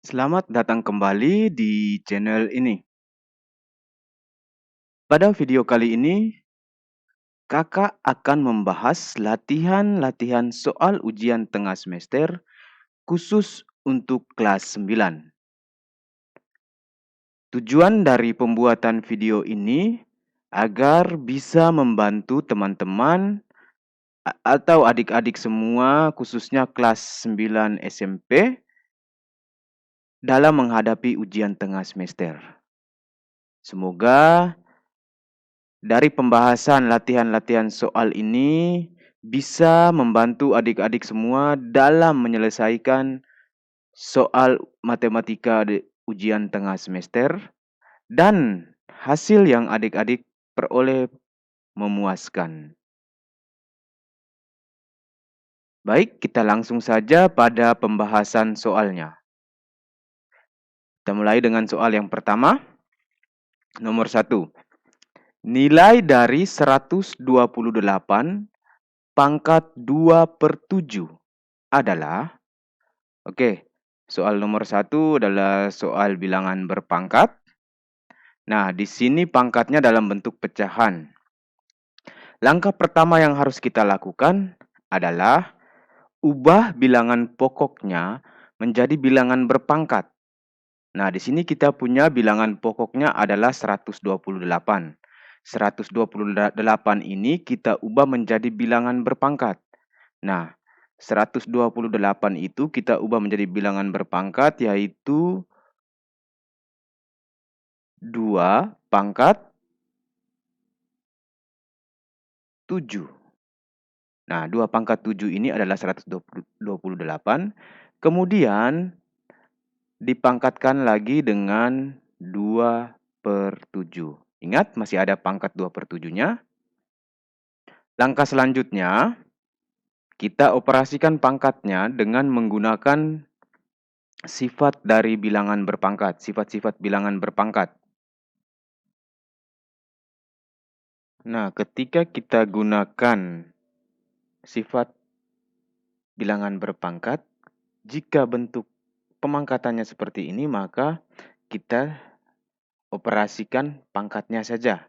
Selamat datang kembali di channel ini. Pada video kali ini, kakak akan membahas latihan-latihan soal ujian tengah semester khusus untuk kelas 9. Tujuan dari pembuatan video ini agar bisa membantu teman-teman atau adik-adik semua khususnya kelas 9 SMP dalam menghadapi ujian tengah semester. Semoga dari pembahasan latihan-latihan soal ini bisa membantu adik-adik semua dalam menyelesaikan soal matematika ujian tengah semester dan hasil yang adik-adik peroleh memuaskan. Baik, kita langsung saja pada pembahasan soalnya. Kita mulai dengan soal yang pertama. Nomor 1. Nilai dari 128 pangkat 2/7 adalah, soal nomor 1 adalah soal bilangan berpangkat. Nah, di sini pangkatnya dalam bentuk pecahan. Langkah pertama yang harus kita lakukan adalah ubah bilangan pokoknya menjadi bilangan berpangkat. Nah, di sini kita punya bilangan pokoknya adalah 128. 128 ini kita ubah menjadi bilangan berpangkat. Nah, 128 itu kita ubah menjadi bilangan berpangkat yaitu 2 pangkat 7. Nah, 2 pangkat 7 ini adalah 128. Kemudian dipangkatkan lagi dengan 2/7. Ingat, masih ada pangkat 2/7-nya. Langkah selanjutnya, kita operasikan pangkatnya dengan menggunakan sifat dari bilangan berpangkat, sifat-sifat bilangan berpangkat. Nah, ketika kita gunakan sifat bilangan berpangkat, jika bentuk pemangkatannya seperti ini, maka kita operasikan pangkatnya saja.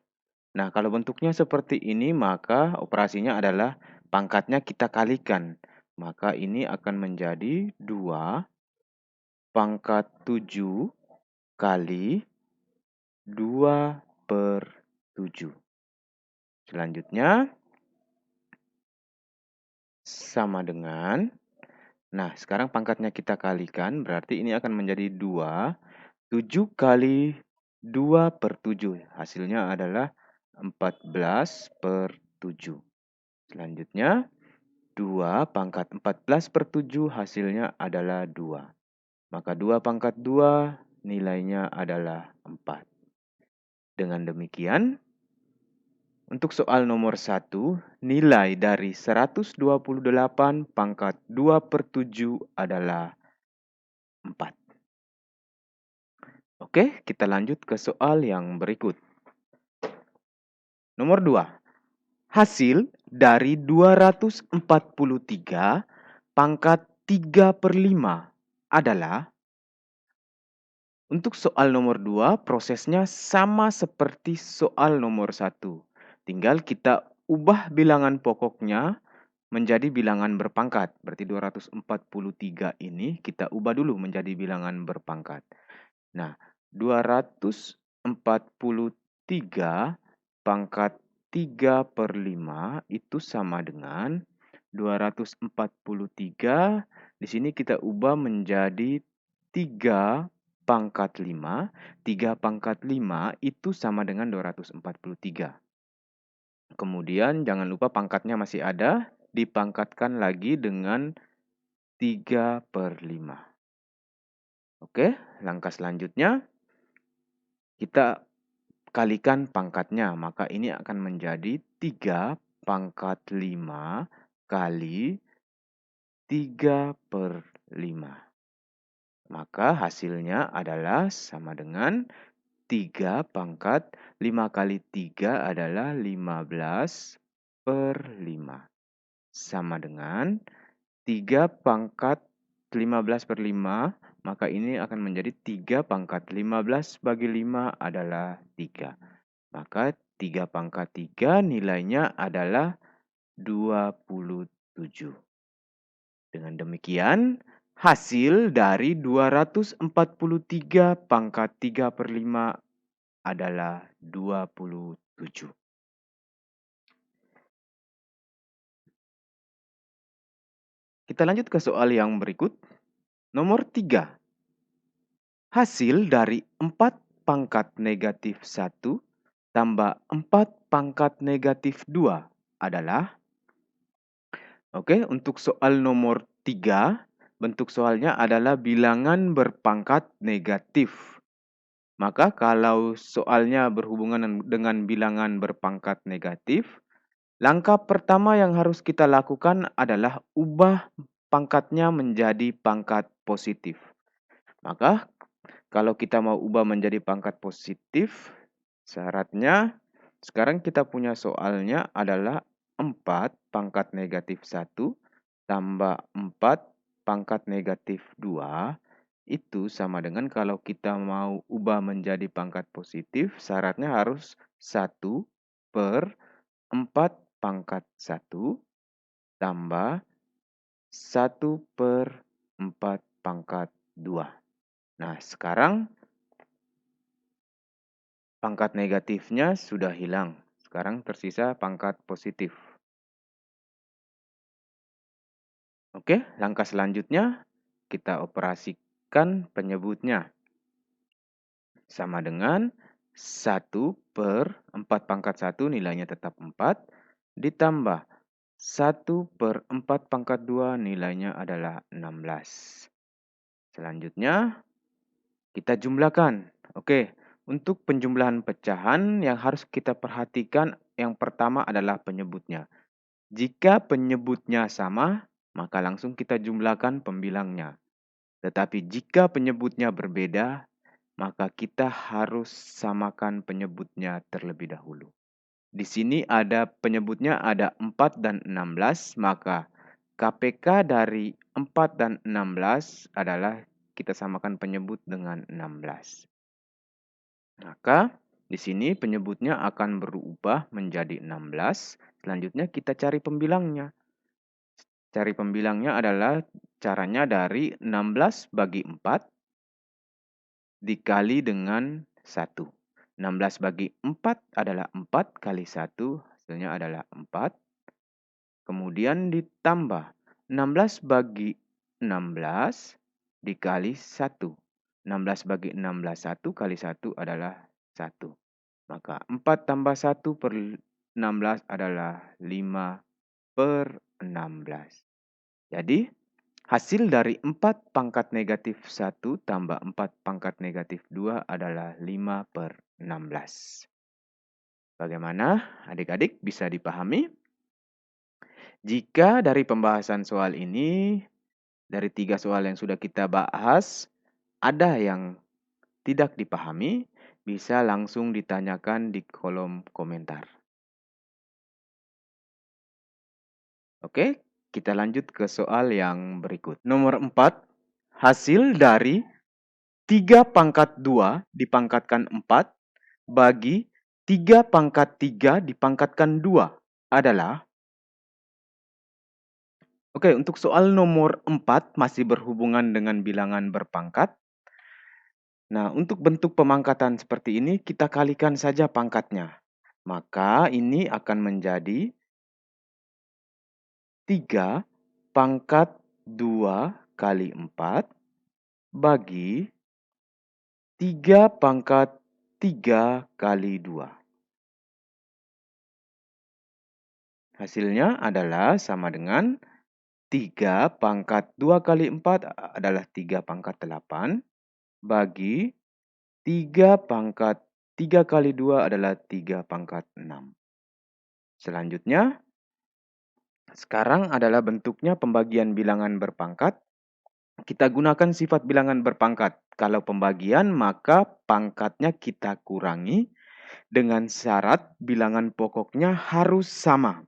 Nah, kalau bentuknya seperti ini, maka operasinya adalah pangkatnya kita kalikan. Maka ini akan menjadi 2 pangkat 7 kali 2/7. Selanjutnya, sama dengan, nah sekarang pangkatnya kita kalikan, berarti ini akan menjadi 2. 7 kali 2/7. Hasilnya adalah 14/7. Selanjutnya, 2 pangkat 14/7 hasilnya adalah 2. Maka 2 pangkat 2 nilainya adalah 4. Dengan demikian, untuk soal nomor 1, nilai dari 128 pangkat 2/7 adalah 4. Oke, kita lanjut ke soal yang berikut. Nomor 2. Hasil dari 243 pangkat 3/5 adalah, untuk soal nomor 2 prosesnya sama seperti soal nomor 1. Tinggal kita ubah bilangan pokoknya menjadi bilangan berpangkat. Berarti 243 ini kita ubah dulu menjadi bilangan berpangkat. Nah, 243 pangkat 3/5 itu sama dengan 243. Di sini kita ubah menjadi 3 pangkat 5. 3 pangkat 5 itu sama dengan 243. Kemudian jangan lupa pangkatnya masih ada, dipangkatkan lagi dengan 3/5. Oke, langkah selanjutnya kita kalikan pangkatnya, maka ini akan menjadi 3 pangkat 5 kali 3/5. Maka hasilnya adalah sama dengan 3 pangkat 5 kali 3 adalah 15/5. Sama dengan 3 pangkat 15/5 maka ini akan menjadi 3 pangkat 15 bagi 5 adalah 3. Maka 3 pangkat 3 nilainya adalah 27. Dengan demikian, hasil dari 243 pangkat 3/5 adalah 27. Kita lanjut ke soal yang berikut. Nomor 3. Hasil dari 4 pangkat negatif 1 tambah 4 pangkat negatif 2 adalah. Oke, untuk soal nomor 3, bentuk soalnya adalah bilangan berpangkat negatif. Maka kalau soalnya berhubungan dengan bilangan berpangkat negatif, langkah pertama yang harus kita lakukan adalah ubah pangkatnya menjadi pangkat positif. Maka kalau kita mau ubah menjadi pangkat positif, syaratnya sekarang kita punya soalnya adalah 4 pangkat negatif 1 tambah 4 pangkat negatif 2 itu sama dengan kalau kita mau ubah menjadi pangkat positif, syaratnya harus 1/4 pangkat 1 tambah 1/4 pangkat 2. Nah, sekarang pangkat negatifnya sudah hilang. Sekarang tersisa pangkat positif. Oke, langkah selanjutnya kita operasikan penyebutnya. Sama dengan 1/4 pangkat 1 nilainya tetap 4. Ditambah 1/4 pangkat 2 nilainya adalah 16. Selanjutnya kita jumlahkan. Oke, untuk penjumlahan pecahan yang harus kita perhatikan yang pertama adalah penyebutnya. Jika penyebutnya sama, maka langsung kita jumlahkan pembilangnya. Tetapi jika penyebutnya berbeda, maka kita harus samakan penyebutnya terlebih dahulu. Di sini ada penyebutnya ada 4 dan 16, maka KPK dari 4 dan 16 adalah kita samakan penyebut dengan 16. Maka di sini penyebutnya akan berubah menjadi 16. Selanjutnya kita cari pembilangnya. Cari pembilangnya adalah caranya dari 16 bagi 4 dikali dengan 1. 16 bagi 4 adalah 4 kali 1, hasilnya adalah 4. Kemudian ditambah 16 bagi 16 dikali 1. 16 bagi 16, 1 kali 1 adalah 1. Maka 4 tambah 1 per 16 adalah 5/16. Jadi, hasil dari 4 pangkat negatif 1 tambah 4 pangkat negatif 2 adalah 5/16. Bagaimana adik-adik bisa dipahami? Jika dari pembahasan soal ini, dari 3 soal yang sudah kita bahas, ada yang tidak dipahami, bisa langsung ditanyakan di kolom komentar. Oke, kita lanjut ke soal yang berikut. Nomor 4, hasil dari 3 pangkat 2 dipangkatkan 4 bagi 3 pangkat 3 dipangkatkan 2 adalah. Oke, untuk soal nomor 4 masih berhubungan dengan bilangan berpangkat. Nah, untuk bentuk pemangkatan seperti ini kita kalikan saja pangkatnya. Maka ini akan menjadi 3 pangkat 2 kali 4 bagi 3 pangkat 3 kali 2. Hasilnya adalah sama dengan 3 pangkat 2 kali 4 adalah 3 pangkat 8 bagi 3 pangkat 3 kali 2 adalah 3 pangkat 6. Selanjutnya, sekarang adalah bentuknya pembagian bilangan berpangkat. Kita gunakan sifat bilangan berpangkat. Kalau pembagian, maka pangkatnya kita kurangi dengan syarat bilangan pokoknya harus sama.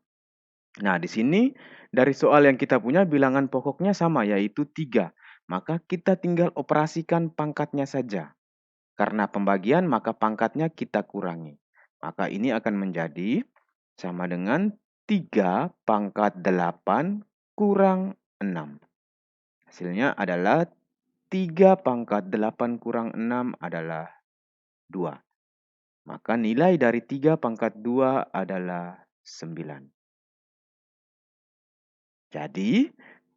Nah, di sini dari soal yang kita punya bilangan pokoknya sama, yaitu 3. maka kita tinggal operasikan pangkatnya saja. Karena pembagian, maka pangkatnya kita kurangi. Maka ini akan menjadi sama dengan 3 pangkat 8 kurang 6. Hasilnya adalah 3 pangkat 8 kurang 6 adalah 2. Maka nilai dari 3 pangkat 2 adalah 9. Jadi,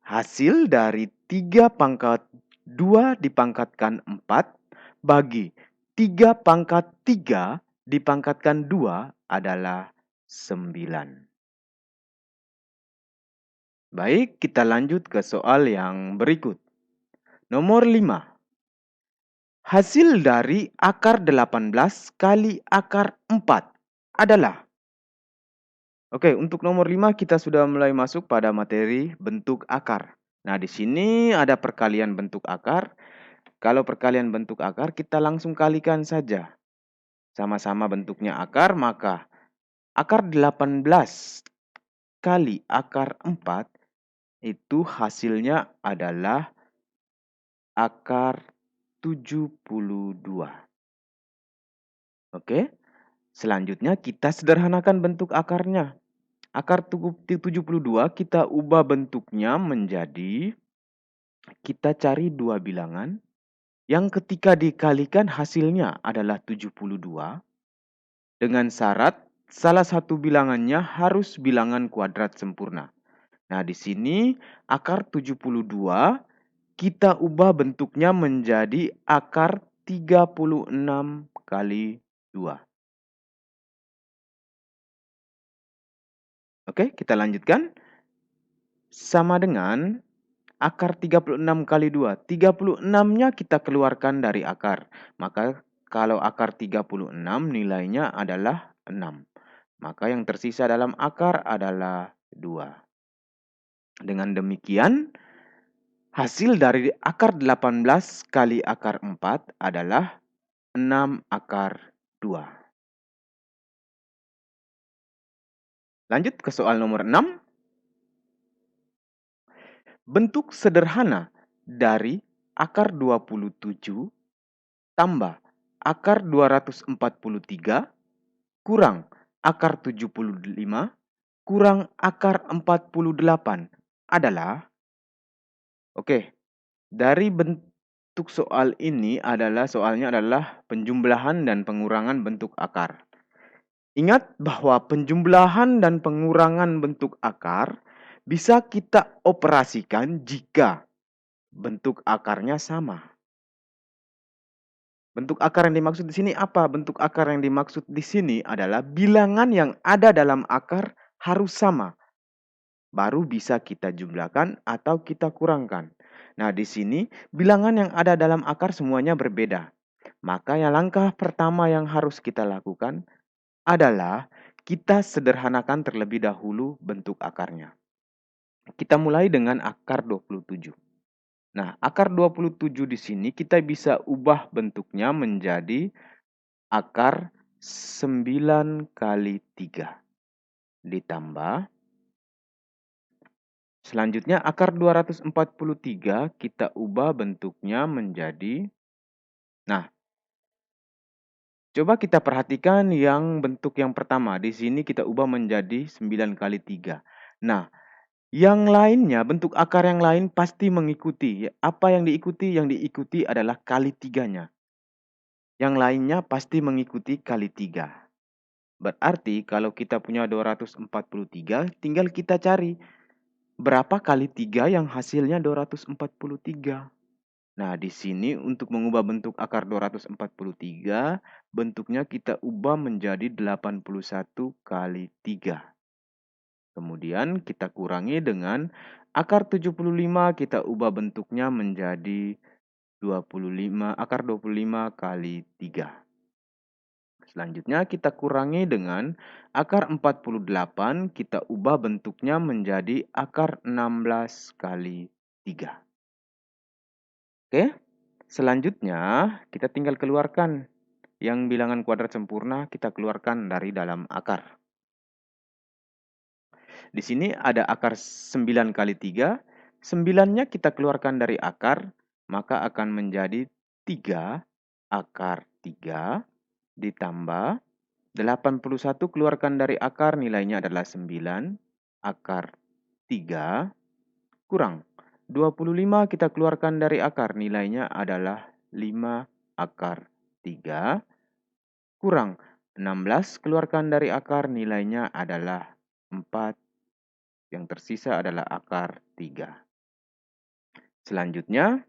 hasil dari 3 pangkat 2 dipangkatkan 4 bagi 3 pangkat 3 dipangkatkan 2 adalah 9. Baik, kita lanjut ke soal yang berikut. Nomor 5. Hasil dari akar 18 kali akar 4 adalah. Oke, untuk nomor 5 kita sudah mulai masuk pada materi bentuk akar. Nah, di sini ada perkalian bentuk akar. Kalau perkalian bentuk akar, kita langsung kalikan saja. Sama-sama bentuknya akar, maka akar 18 kali akar 4 itu hasilnya adalah akar 72. Oke, selanjutnya kita sederhanakan bentuk akarnya. Akar 72 kita ubah bentuknya menjadi, kita cari dua bilangan yang ketika dikalikan hasilnya adalah 72 dengan syarat salah satu bilangannya harus bilangan kuadrat sempurna. Nah, di sini akar 72 kita ubah bentuknya menjadi akar 36 kali 2. Oke, kita lanjutkan. Sama dengan akar 36 kali 2. 36-nya kita keluarkan dari akar. Maka kalau akar 36 nilainya adalah 6. Maka yang tersisa dalam akar adalah 2. Dengan demikian, hasil dari akar 18 kali akar 4 adalah 6 akar 2. Lanjut ke soal nomor 6. Bentuk sederhana dari akar 27 tambah akar 243 kurang akar 75 kurang akar 48 adalah. Oke, dari bentuk soal ini soalnya adalah penjumlahan dan pengurangan bentuk akar. Ingat bahwa penjumlahan dan pengurangan bentuk akar bisa kita operasikan jika bentuk akarnya sama. Bentuk akar yang dimaksud di sini apa? Bentuk akar yang dimaksud di sini adalah bilangan yang ada dalam akar harus sama. Baru bisa kita jumlahkan atau kita kurangkan. Nah, di sini bilangan yang ada dalam akar semuanya berbeda. Maka yang langkah pertama yang harus kita lakukan adalah kita sederhanakan terlebih dahulu bentuk akarnya. Kita mulai dengan akar 27. Nah, akar 27 di sini kita bisa ubah bentuknya menjadi akar 9 kali 3. Ditambah. Selanjutnya akar 243 kita ubah bentuknya menjadi. Nah, coba kita perhatikan yang bentuk yang pertama. Di sini kita ubah menjadi 9 kali 3. Nah, yang lainnya, bentuk akar yang lain pasti mengikuti. Apa yang diikuti? Yang diikuti adalah kali 3-nya. Yang lainnya pasti mengikuti kali 3. Berarti kalau kita punya 243, tinggal kita cari berapa kali 3 yang hasilnya 243. Nah, di sini untuk mengubah bentuk akar 243, bentuknya kita ubah menjadi 81 kali 3. Kemudian kita kurangi dengan akar 75, kita ubah bentuknya menjadi 25, akar 25 kali 3. Selanjutnya kita kurangi dengan akar 48, kita ubah bentuknya menjadi akar 16 kali 3. Oke, selanjutnya kita tinggal keluarkan yang bilangan kuadrat sempurna, kita keluarkan dari dalam akar. Di sini ada akar 9 kali 3. 9-nya kita keluarkan dari akar. maka akan menjadi 3 akar 3 ditambah 81 keluarkan dari akar, nilainya adalah 9 akar 3 kurang 25 kita keluarkan dari akar, nilainya adalah 5 akar 3 kurang 16 keluarkan dari akar, nilainya adalah 4. Yang tersisa adalah akar 3. Selanjutnya,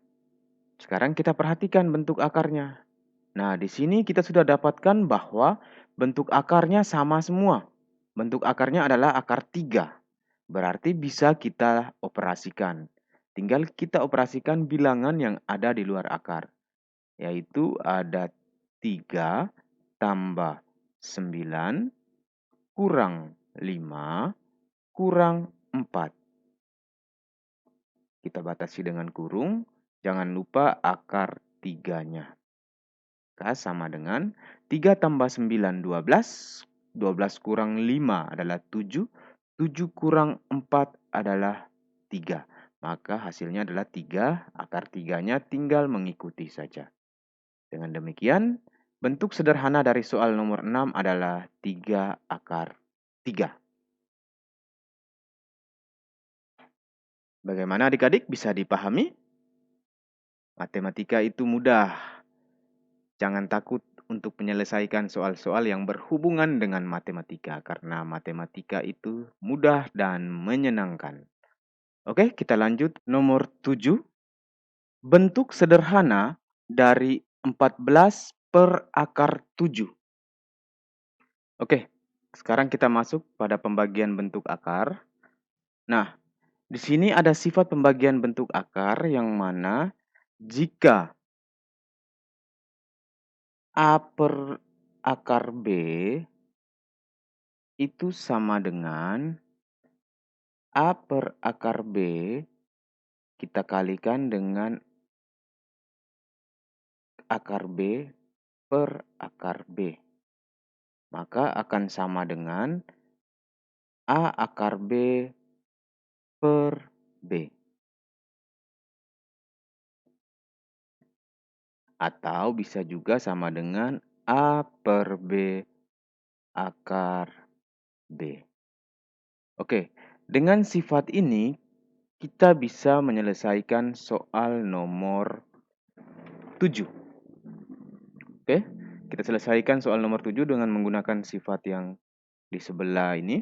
sekarang kita perhatikan bentuk akarnya. Nah, di sini kita sudah dapatkan bahwa bentuk akarnya sama semua. Bentuk akarnya adalah akar 3. Berarti bisa kita operasikan. Tinggal kita operasikan bilangan yang ada di luar akar. Yaitu ada 3 tambah 9 kurang 5 kurang 4. Kita batasi dengan kurung. Jangan lupa akar 3-nya. Maka sama dengan 3 tambah 9, 12. 12 kurang 5 adalah 7. 7 kurang 4 adalah 3. Maka hasilnya adalah 3. Akar 3-nya tinggal mengikuti saja. Dengan demikian, bentuk sederhana dari soal nomor 6 adalah 3 akar 3. Bagaimana adik-adik, bisa dipahami? Matematika itu mudah. Jangan takut untuk menyelesaikan soal-soal yang berhubungan dengan matematika, karena matematika itu mudah dan menyenangkan. Oke, kita lanjut. Nomor 7. Bentuk sederhana dari 14 per akar 7. Oke, sekarang kita masuk pada pembagian bentuk akar. Nah, di sini ada sifat pembagian bentuk akar yang mana jika A per akar B itu sama dengan A per akar B kita kalikan dengan akar B per akar B. Maka akan sama dengan A akar B per B. Atau bisa juga sama dengan A per B akar B. Oke, dengan sifat ini kita bisa menyelesaikan soal nomor 7. Oke, kita selesaikan soal nomor 7 dengan menggunakan sifat yang di sebelah ini.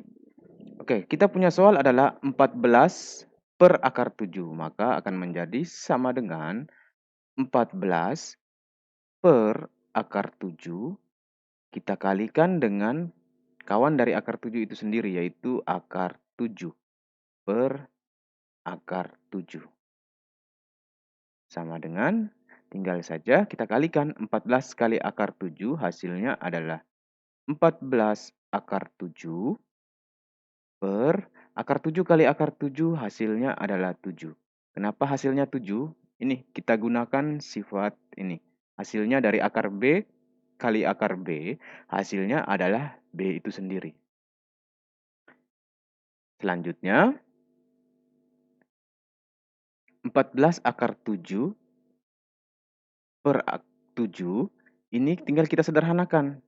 Oke, kita punya soal adalah 14 per akar 7. Maka akan menjadi sama dengan 14 per akar 7. Kita kalikan dengan kawan dari akar 7 itu sendiri, yaitu akar 7 per akar 7. Sama dengan, tinggal saja kita kalikan 14 kali akar 7, hasilnya adalah 14 akar 7 per akar 7 kali akar 7, hasilnya adalah 7. Kenapa hasilnya 7? Ini kita gunakan sifat ini. Hasilnya dari akar B kali akar B, hasilnya adalah B itu sendiri. Selanjutnya, 14 akar 7 per 7, ini tinggal kita sederhanakan.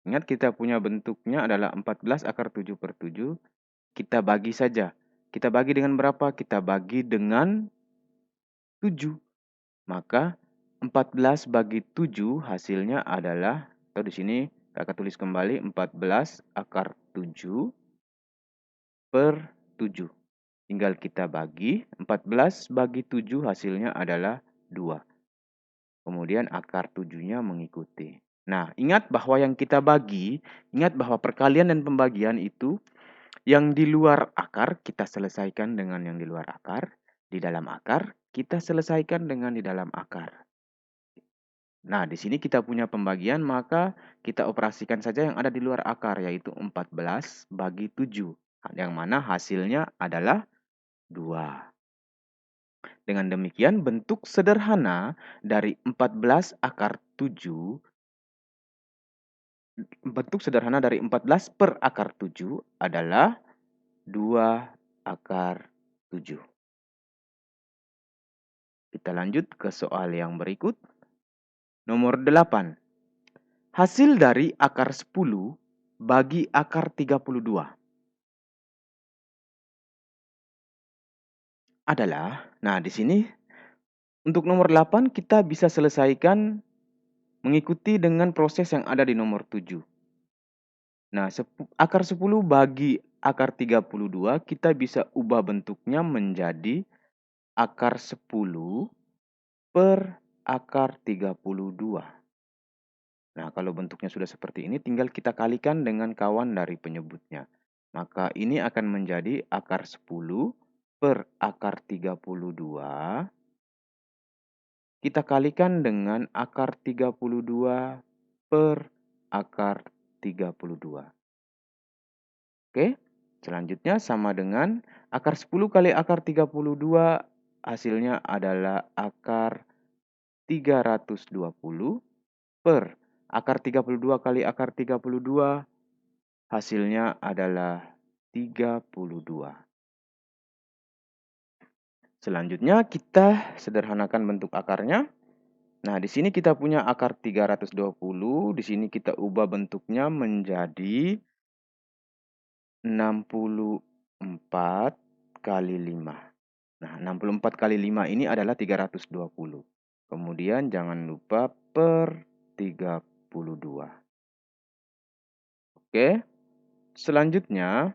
Ingat kita punya bentuknya adalah 14 akar 7 per 7. Kita bagi saja. Kita bagi dengan berapa? Kita bagi dengan 7. Maka 14 bagi 7 hasilnya adalah, atau di sini kakak tulis kembali 14 akar 7 per 7. Tinggal kita bagi, 14 bagi 7 hasilnya adalah 2. Kemudian akar 7-nya mengikuti. Nah, ingat bahwa yang kita bagi, ingat bahwa perkalian dan pembagian itu yang di luar akar kita selesaikan dengan yang di luar akar, di dalam akar kita selesaikan dengan di dalam akar. Nah, di sini kita punya pembagian, maka kita operasikan saja yang ada di luar akar, yaitu 14 bagi 7, yang mana hasilnya adalah 2. Dengan demikian, bentuk sederhana dari 14 akar 7, bentuk sederhana dari 14 per akar 7 adalah 2 akar 7. Kita lanjut ke soal yang berikut. Nomor 8. Hasil dari akar 10 bagi akar 32 adalah, nah di sini untuk nomor 8 kita bisa selesaikan mengikuti dengan proses yang ada di nomor 7. Nah, akar 10 bagi akar 32 kita bisa ubah bentuknya menjadi akar 10 per akar 32. Nah, kalau bentuknya sudah seperti ini, tinggal kita kalikan dengan kawan dari penyebutnya. Maka ini akan menjadi akar 10 per akar 32. Kita kalikan dengan akar 32 per akar 32. Oke, selanjutnya sama dengan akar 10 kali akar 32, hasilnya adalah akar 320 per akar 32 kali akar 32, hasilnya adalah 32. Selanjutnya kita sederhanakan bentuk akarnya. Nah, di sini kita punya akar 320, di sini kita ubah bentuknya menjadi 64 kali 5. Nah, 64 kali 5 ini adalah 320. Kemudian jangan lupa per 32. Oke, selanjutnya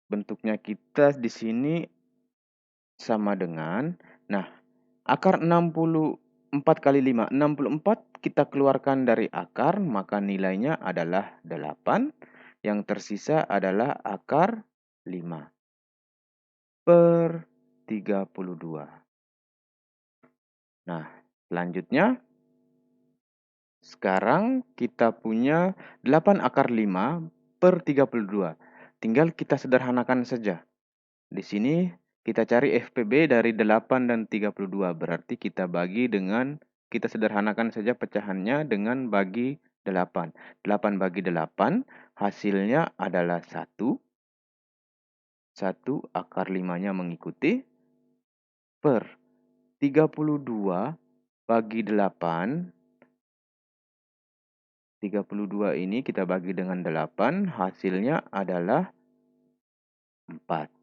bentuknya kita di sini sama dengan, nah, akar 64 kali 5, 64 kita keluarkan dari akar, maka nilainya adalah 8. Yang tersisa adalah akar 5 per 32. Nah, selanjutnya sekarang kita punya 8 akar 5 per 32. Tinggal kita sederhanakan saja. Di sini kita cari FPB dari 8 dan 32. Berarti kita sederhanakan saja pecahannya dengan bagi 8. 8 bagi 8 hasilnya adalah 1. 1 akar 5-nya mengikuti per 32 bagi 8. 32 ini kita bagi dengan 8, hasilnya adalah 4.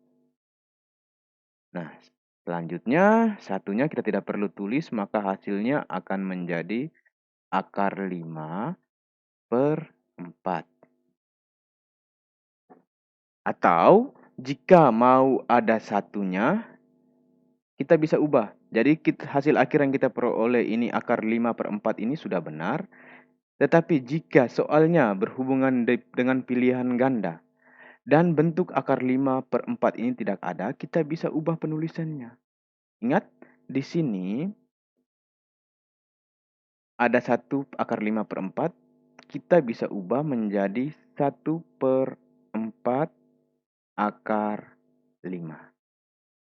Nah, selanjutnya satunya kita tidak perlu tulis, maka hasilnya akan menjadi akar 5 per 4. Atau jika mau ada satunya, kita bisa ubah. Jadi hasil akhir yang kita peroleh ini akar 5 per 4 ini sudah benar. Tetapi jika soalnya berhubungan dengan pilihan ganda dan bentuk akar 5 per 4 ini tidak ada, kita bisa ubah penulisannya. Ingat, di sini ada 1 akar 5 per 4, kita bisa ubah menjadi 1 per 4 akar 5.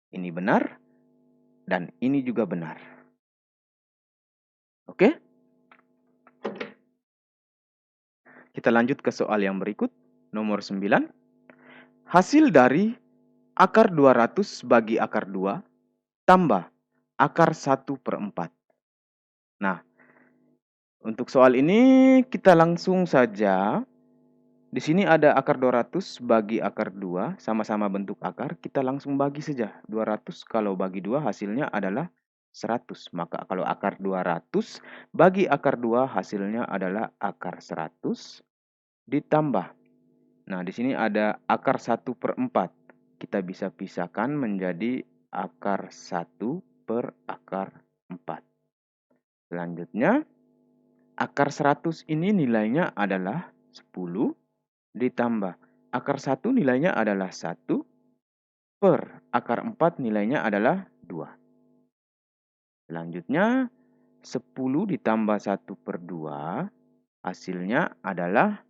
Ini benar, dan ini juga benar. Oke? Kita lanjut ke soal yang berikut, nomor 9. Hasil dari akar 200 bagi akar 2 tambah akar 1 per 4. Nah, untuk soal ini kita langsung saja. Di sini ada akar 200 bagi akar 2, sama-sama bentuk akar, kita langsung bagi saja. 200 kalau bagi 2 hasilnya adalah 100. Maka kalau akar 200 bagi akar 2 hasilnya adalah akar 100 ditambah. Nah, di sini ada akar 1 per 4. Kita bisa pisahkan menjadi akar 1 per akar 4. Selanjutnya, akar 100 ini nilainya adalah 10 ditambah. Akar 1 nilainya adalah 1 per akar 4 nilainya adalah 2. Selanjutnya, 10 ditambah 1 per 2 hasilnya adalah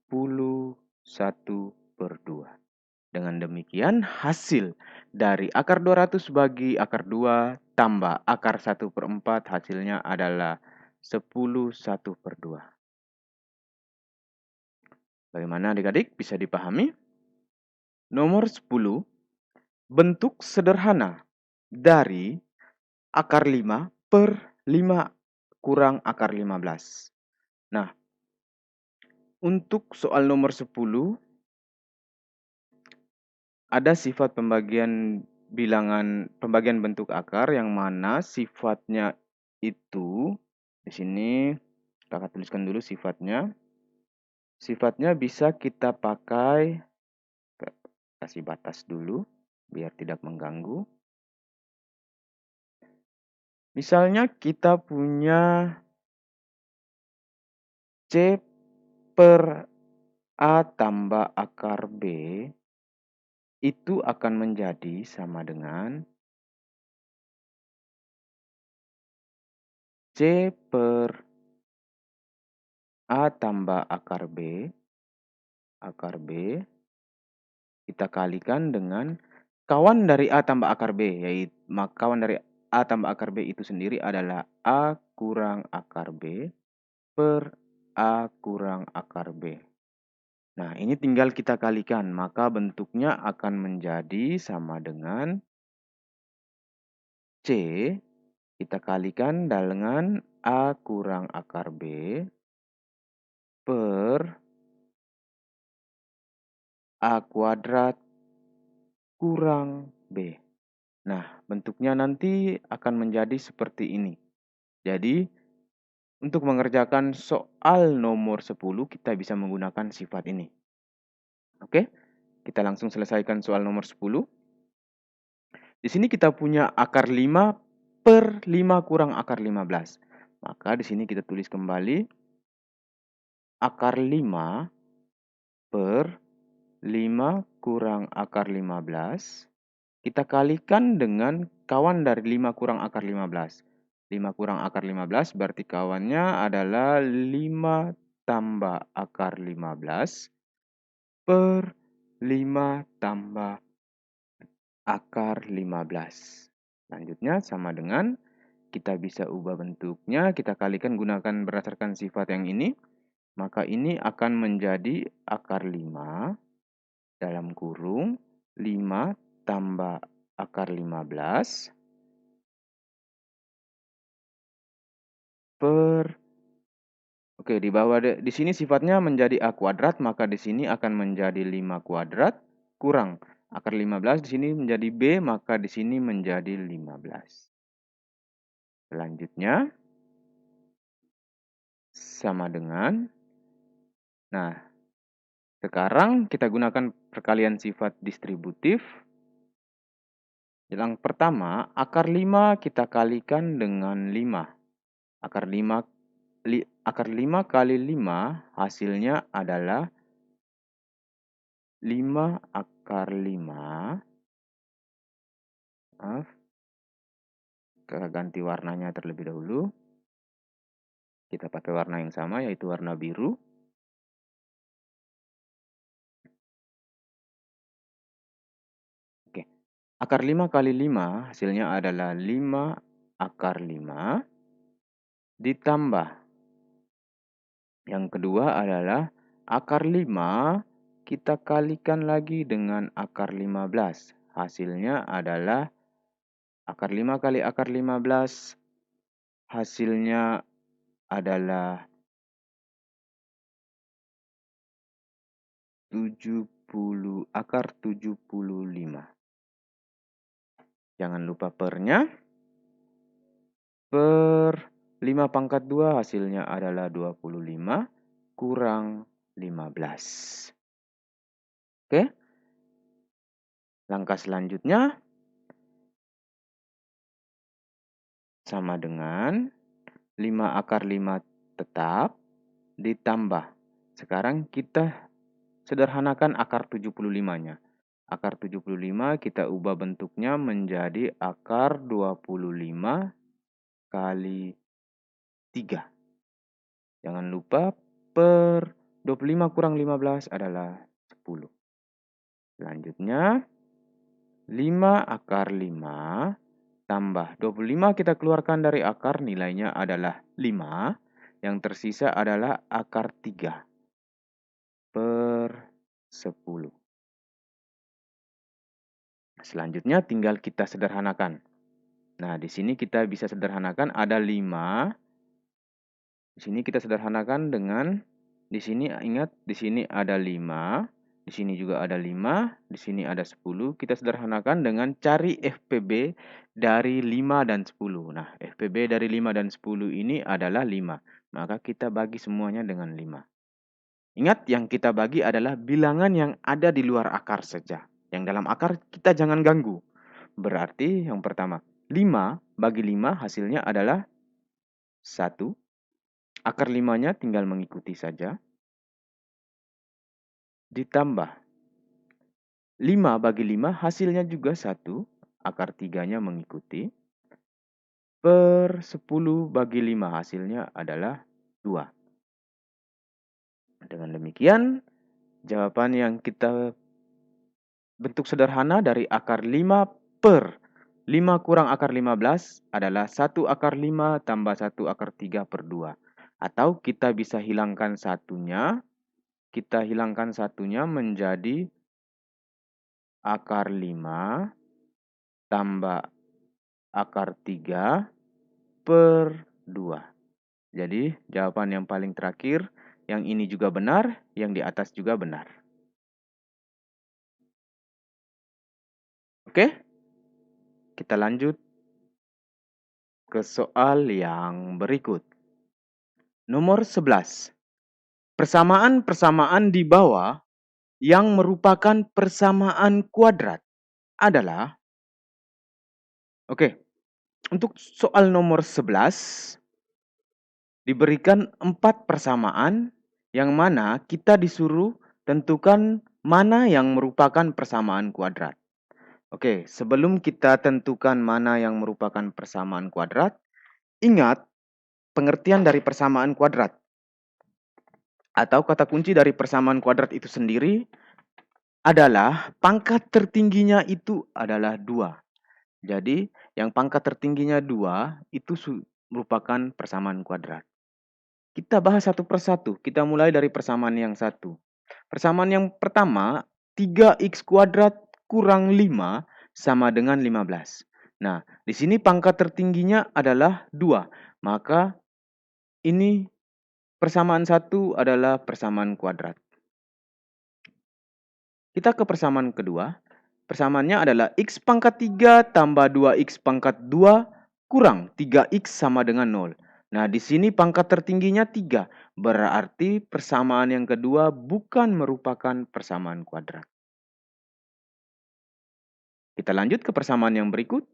10 1 per 2. Dengan demikian, hasil dari akar 200 bagi akar 2 tambah akar 1 per 4 hasilnya adalah 10 1 per 2. Bagaimana adik-adik bisa dipahami? Nomor 10, bentuk sederhana dari akar 5 per 5 kurang akar 15. Nah, untuk soal nomor 10, ada sifat pembagian pembagian bentuk akar yang mana sifatnya itu di sini Kakak tuliskan dulu sifatnya. Sifatnya bisa kita pakai, kasih batas dulu biar tidak mengganggu. Misalnya kita punya C per A tambah akar B itu akan menjadi sama dengan C per A tambah akar B kita kalikan dengan kawan dari A tambah akar B, yaitu kawan dari A tambah akar B itu sendiri adalah A kurang akar B per A kurang akar B. Nah, ini tinggal kita kalikan, maka bentuknya akan menjadi sama dengan C, kita kalikan dengan A kurang akar B per A kuadrat kurang B. Nah, bentuknya nanti akan menjadi seperti ini. Jadi, untuk mengerjakan soal nomor 10, kita bisa menggunakan sifat ini. Oke, kita langsung selesaikan soal nomor 10. Di sini kita punya akar 5 per 5 kurang akar 15. Maka di sini kita tulis kembali akar 5 per 5 kurang akar 15. Kita kalikan dengan kawan dari 5 kurang akar 15. 5 kurang akar 15 berarti kawannya adalah 5 tambah akar 15 per 5 tambah akar 15. Selanjutnya sama dengan kita bisa ubah bentuknya, kita kalikan gunakan berdasarkan sifat yang ini. Maka ini akan menjadi akar 5 dalam kurung 5 tambah akar 15 per, oke, di bawah di sini sifatnya menjadi A kuadrat, maka di sini akan menjadi 5 kuadrat kurang akar 15 di sini menjadi B, maka di sini menjadi 15. Selanjutnya sama dengan, nah, sekarang kita gunakan perkalian sifat distributif. Yang pertama, akar 5 kita kalikan dengan 5. Akar 5 kali 5 hasilnya adalah 5 akar 5. Maaf, kita ganti warnanya terlebih dahulu. Kita pakai warna yang sama, yaitu warna biru. Oke, akar 5 kali 5 hasilnya adalah 5 akar 5 ditambah. Yang kedua adalah akar 5 kita kalikan lagi dengan akar 15. Hasilnya adalah akar 5 kali akar 15 hasilnya adalah 70 akar 75. Jangan lupa pernya. Per 5 pangkat 2 hasilnya adalah 25 kurang 15. Oke. Langkah selanjutnya sama dengan 5 akar 5 tetap ditambah. Sekarang kita sederhanakan akar 75-nya. Akar 75 kita ubah bentuknya menjadi akar 25 kali 3. Jangan lupa per 25 kurang 15 adalah 10. Selanjutnya 5 akar 5 tambah 25 kita keluarkan dari akar, nilainya adalah 5. Yang tersisa adalah akar 3 per 10. Selanjutnya tinggal kita sederhanakan. Nah, di sini kita bisa sederhanakan ada 5. Di sini kita sederhanakan dengan di sini ingat di sini ada 5, di sini juga ada 5, di sini ada 10. Kita sederhanakan dengan cari FPB dari 5 dan 10. Nah, FPB dari 5 dan 10 ini adalah 5. Maka kita bagi semuanya dengan 5. Ingat yang kita bagi adalah bilangan yang ada di luar akar saja. Yang dalam akar kita jangan ganggu. Berarti yang pertama, 5 bagi 5 hasilnya adalah 1. Akar 5-nya tinggal mengikuti saja. Ditambah 5 bagi 5 hasilnya juga 1. Akar 3-nya mengikuti. Per 10 bagi 5 hasilnya adalah 2. Dengan demikian, jawaban yang kita bentuk sederhana dari akar 5 per 5 kurang akar 15 adalah 1 akar 5 tambah 1 akar 3 per 2. Atau kita bisa hilangkan satunya. Kita hilangkan satunya menjadi akar 5 tambah akar 3 per 2. Jadi jawaban yang paling terakhir, yang ini juga benar, yang di atas juga benar. Oke, kita lanjut ke soal yang berikut. Nomor 11. Persamaan-persamaan di bawah yang merupakan persamaan kuadrat adalah, untuk soal nomor 11 diberikan 4 persamaan yang mana kita disuruh tentukan mana yang merupakan persamaan kuadrat. Sebelum kita tentukan mana yang merupakan persamaan kuadrat, ingat pengertian dari persamaan kuadrat. Atau kata kunci dari persamaan kuadrat itu sendiri adalah pangkat tertingginya itu adalah 2. Jadi, yang pangkat tertingginya 2 itu merupakan persamaan kuadrat. Kita bahas satu persatu. Kita mulai dari persamaan yang satu. Persamaan yang pertama, 3x kuadrat kurang 5 sama dengan 15. Nah, di sini pangkat tertingginya adalah 2. Maka ini persamaan satu adalah persamaan kuadrat. Kita ke persamaan kedua. Persamaannya adalah x pangkat 3 tambah 2x pangkat 2 kurang 3x sama dengan 0. Nah, di sini pangkat tertingginya 3. Berarti persamaan yang kedua bukan merupakan persamaan kuadrat. Kita lanjut ke persamaan yang berikut.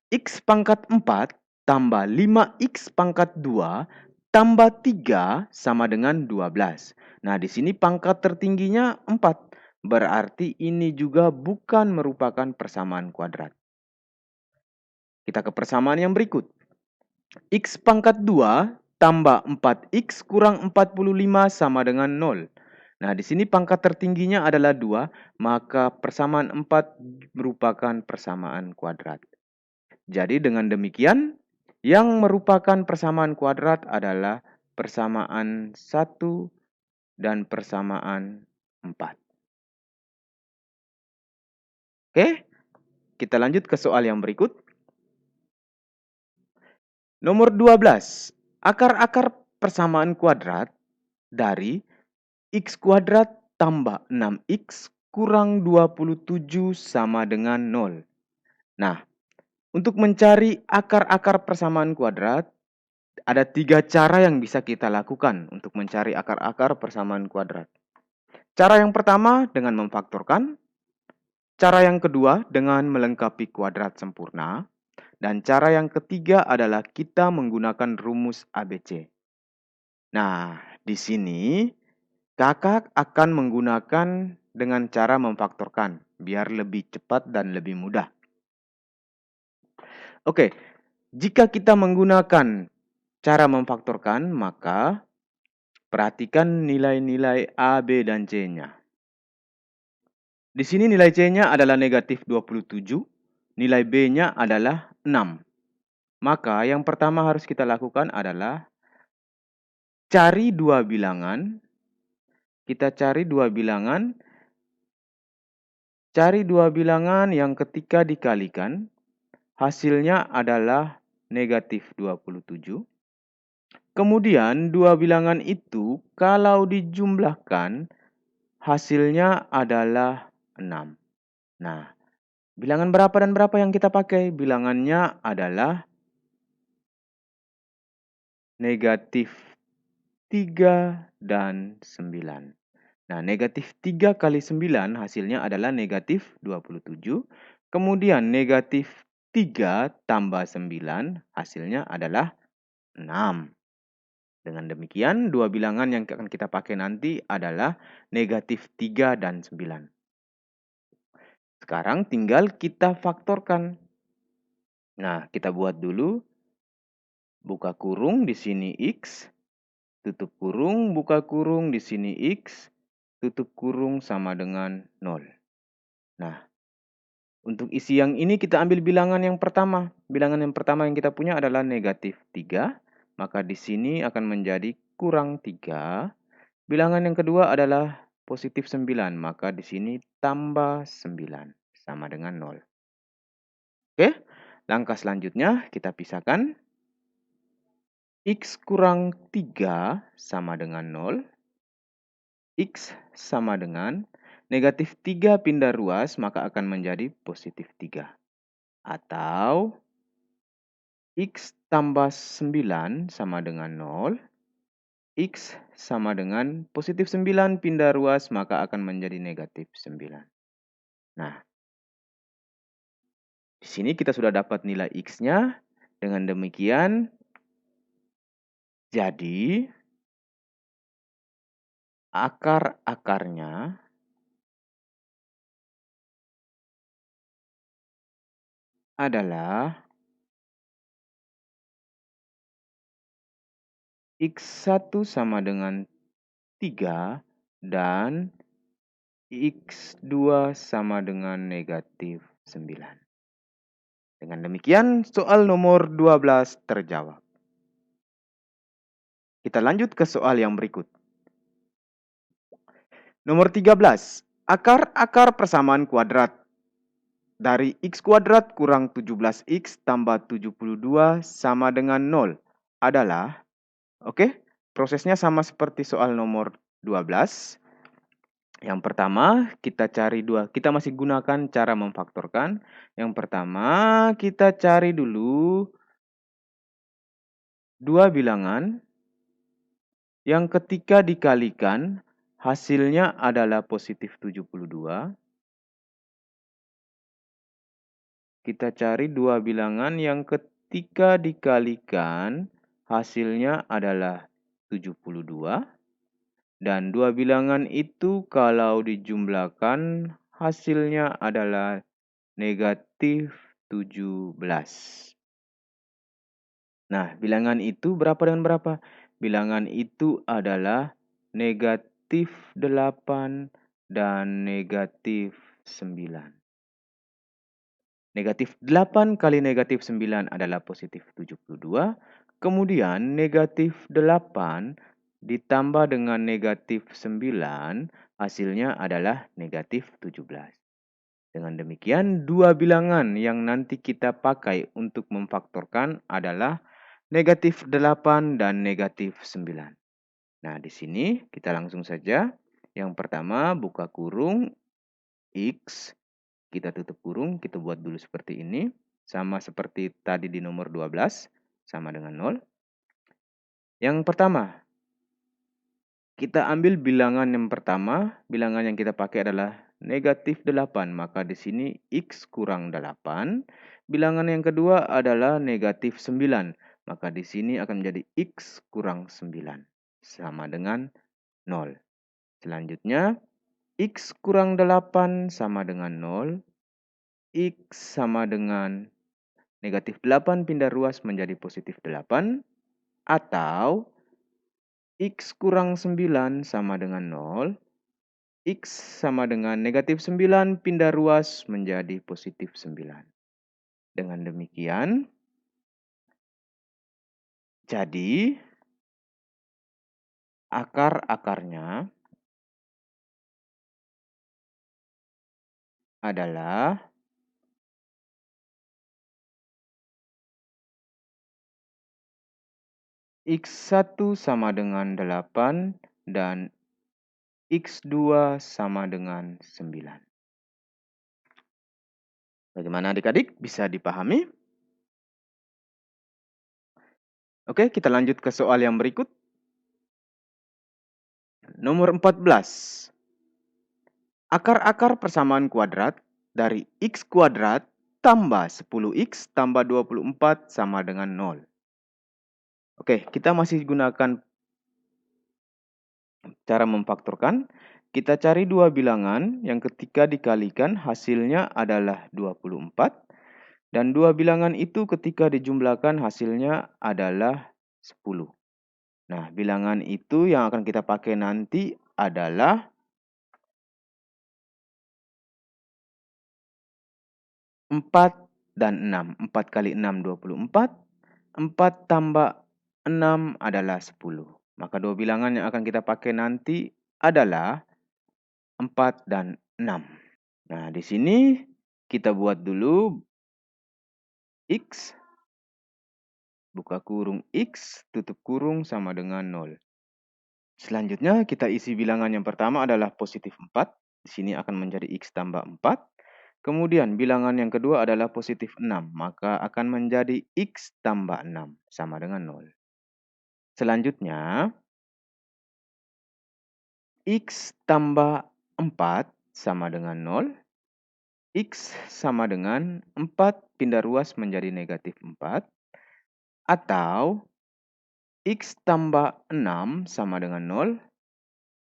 X pangkat 4 tambah 5x pangkat 2 tambah 3 sama dengan 12. Nah, di sini pangkat tertingginya 4. Berarti ini juga bukan merupakan persamaan kuadrat. Kita ke persamaan yang berikut. X pangkat 2 tambah 4x kurang 45 sama dengan 0. Nah, di sini pangkat tertingginya adalah 2, maka persamaan 4 merupakan persamaan kuadrat. Jadi dengan demikian, yang merupakan persamaan kuadrat adalah persamaan 1 dan persamaan 4. Oke, kita lanjut ke soal yang berikut. Nomor 12. Akar-akar persamaan kuadrat dari x kuadrat tambah 6x kurang 27 sama dengan 0. Nah, untuk mencari akar-akar persamaan kuadrat, ada 3 cara yang bisa kita lakukan untuk mencari akar-akar persamaan kuadrat. Cara yang pertama dengan memfaktorkan. Cara yang kedua dengan melengkapi kuadrat sempurna. Dan cara yang ketiga adalah kita menggunakan rumus ABC. Nah, di sini kakak akan menggunakan dengan cara memfaktorkan biar lebih cepat dan lebih mudah. Jika kita menggunakan cara memfaktorkan, maka perhatikan nilai-nilai A, B, dan C-nya. Di sini nilai C-nya adalah negatif 27, nilai B-nya adalah 6. Maka yang pertama harus kita lakukan adalah cari dua bilangan. Kita cari dua bilangan Cari dua bilangan yang ketika dikalikan, hasilnya adalah negatif 27. Kemudian dua bilangan itu kalau dijumlahkan, hasilnya adalah 6. Nah, bilangan berapa dan berapa yang kita pakai? Bilangannya adalah negatif 3 dan 9. Nah, negatif 3 kali 9 hasilnya adalah negatif 27. Kemudian negatif 3 tambah 9 hasilnya adalah 6. Dengan demikian, dua bilangan yang akan kita pakai nanti adalah negatif 3 dan 9. Sekarang tinggal kita faktorkan. Nah, kita buat dulu. Buka kurung di sini X. Tutup kurung, buka kurung di sini X. Tutup kurung sama dengan 0. Nah, untuk isi yang ini kita ambil bilangan yang pertama. Bilangan yang pertama yang kita punya adalah negatif 3. Maka di sini akan menjadi kurang 3. Bilangan yang kedua adalah positif 9. Maka di sini tambah 9. Sama dengan 0. Oke, langkah selanjutnya kita pisahkan. X kurang 3 sama dengan 0. X sama dengan negatif 3 pindah ruas maka akan menjadi positif 3. Atau X tambah 9 sama dengan 0. X sama dengan positif 9 pindah ruas maka akan menjadi negatif 9. Nah, di sini kita sudah dapat nilai X-nya. Dengan demikian, jadi akar-akarnya adalah X1 sama dengan 3 dan X2 sama dengan negatif 9. Dengan demikian, soal nomor 12 terjawab. Kita lanjut ke soal yang berikut. Nomor 13. Akar-akar persamaan kuadrat dari X kuadrat kurang 17X tambah 72 sama dengan 0 adalah, oke, prosesnya sama seperti soal nomor 12. Yang pertama, kita masih gunakan cara memfaktorkan. Yang pertama, kita cari dulu dua bilangan yang ketika dikalikan hasilnya adalah positif 72. Kita cari dua bilangan yang ketika dikalikan hasilnya adalah 72. Dan dua bilangan itu kalau dijumlahkan hasilnya adalah negatif 17. Nah, bilangan itu berapa dengan berapa? Bilangan itu adalah negatif 8 dan negatif 9. Negatif 8 kali negatif 9 adalah positif 72. Kemudian negatif 8 ditambah dengan negatif 9 hasilnya adalah negatif 17. Dengan demikian, dua bilangan yang nanti kita pakai untuk memfaktorkan adalah negatif 8 dan negatif 9. Nah, di sini kita langsung saja. Yang pertama, buka kurung X. Kita tutup kurung, kita buat dulu seperti ini. Sama seperti tadi di nomor 12, sama dengan 0. Yang pertama, kita ambil bilangan yang pertama. Bilangan yang kita pakai adalah negatif 8. Maka di sini X kurang 8. Bilangan yang kedua adalah negatif 9. Maka di sini akan menjadi X kurang 9. Sama dengan 0. Selanjutnya, X kurang 8 sama dengan 0. X sama dengan negatif 8 pindah ruas menjadi positif 8. Atau X kurang 9 sama dengan 0. X sama dengan negatif 9 pindah ruas menjadi positif 9. Dengan demikian, jadi akar-akarnya adalah X1 sama dengan 8 dan X2 sama dengan 9. Bagaimana adik-adik? Bisa dipahami? Oke, kita lanjut ke soal yang berikut. Nomor 14. Akar-akar persamaan kuadrat dari X kuadrat tambah 10X tambah 24 sama dengan 0. Oke, kita masih gunakan cara memfaktorkan. Kita cari dua bilangan yang ketika dikalikan hasilnya adalah 24. Dan dua bilangan itu ketika dijumlahkan hasilnya adalah 10. Nah, bilangan itu yang akan kita pakai nanti adalah 4 dan 6. 4 kali 6, 24. 4 tambah 6 adalah 10. Maka dua bilangan yang akan kita pakai nanti adalah 4 dan 6. Nah, di sini kita buat dulu X, buka kurung X, tutup kurung sama dengan 0. Selanjutnya kita isi bilangan yang pertama adalah positif 4. Di sini akan menjadi X tambah 4. Kemudian bilangan yang kedua adalah positif 6. Maka akan menjadi X tambah 6 sama dengan 0. Selanjutnya, X tambah 4 sama dengan 0. X sama dengan 4 pindah ruas menjadi negatif 4. Atau X tambah 6 sama dengan 0.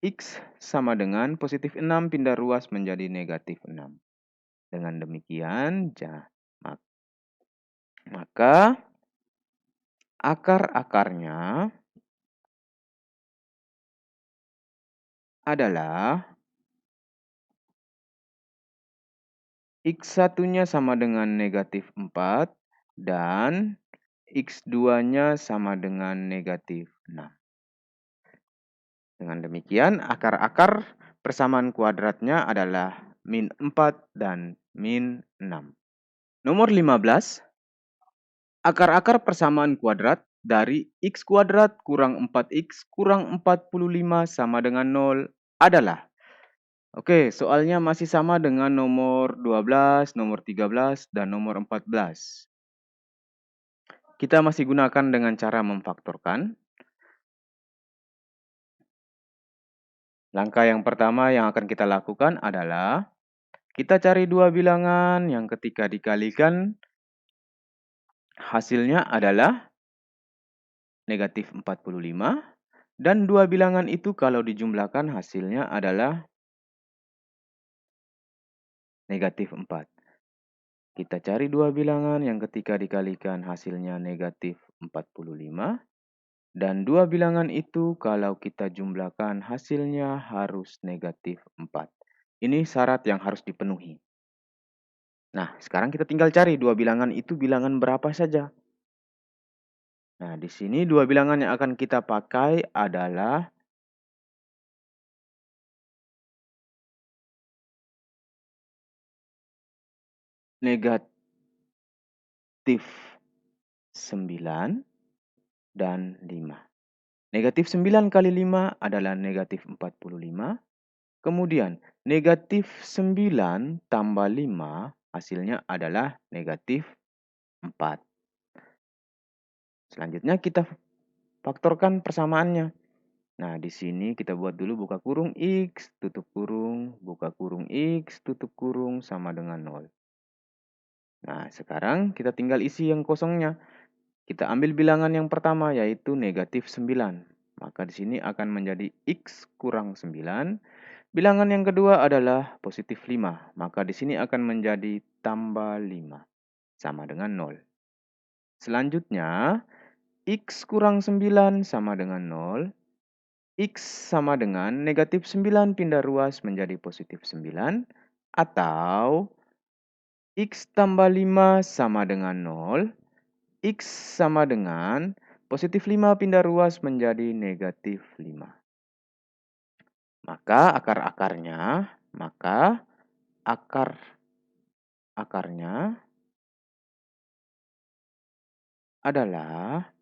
X sama dengan positif 6 pindah ruas menjadi negatif 6. Dengan demikian, maka akar-akarnya adalah X1-nya sama dengan negatif 4 dan X2-nya sama dengan negatif 6. Dengan demikian, akar-akar persamaan kuadratnya adalah min 4 dan min 6. Nomor 15. Akar-akar persamaan kuadrat dari X kuadrat kurang 4X kurang 45 sama dengan 0 adalah. Oke, soalnya masih sama dengan nomor 12, nomor 13, dan nomor 14. Kita masih gunakan dengan cara memfaktorkan. Langkah yang pertama yang akan kita lakukan adalah kita cari dua bilangan yang ketika dikalikan hasilnya adalah negatif 45. Dan dua bilangan itu kalau dijumlahkan hasilnya adalah negatif 4. Kita cari dua bilangan yang ketika dikalikan hasilnya negatif 45. Dan dua bilangan itu kalau kita jumlahkan hasilnya harus negatif 4. Ini syarat yang harus dipenuhi. Nah, sekarang kita tinggal cari dua bilangan itu bilangan berapa saja. Nah, di sini dua bilangan yang akan kita pakai adalah negatif 9 dan 5. Negatif 9 kali 5 adalah negatif 45. Kemudian negatif 9 tambah 5 hasilnya adalah negatif 4. Selanjutnya kita faktorkan persamaannya. Nah, di sini kita buat dulu buka kurung X, tutup kurung, buka kurung X, tutup kurung sama dengan 0. Nah, sekarang kita tinggal isi yang kosongnya. Kita ambil bilangan yang pertama yaitu negatif 9. Maka di sini akan menjadi X kurang 9. Bilangan yang kedua adalah positif 5. Maka di sini akan menjadi tambah 5. Sama dengan 0. Selanjutnya, X kurang 9 sama dengan 0. X sama dengan negatif 9 pindah ruas menjadi positif 9. Atau X tambah 5 sama dengan 0. X sama dengan positif 5 pindah ruas menjadi negatif 5. Maka akar-akarnya, akar akarnya adalah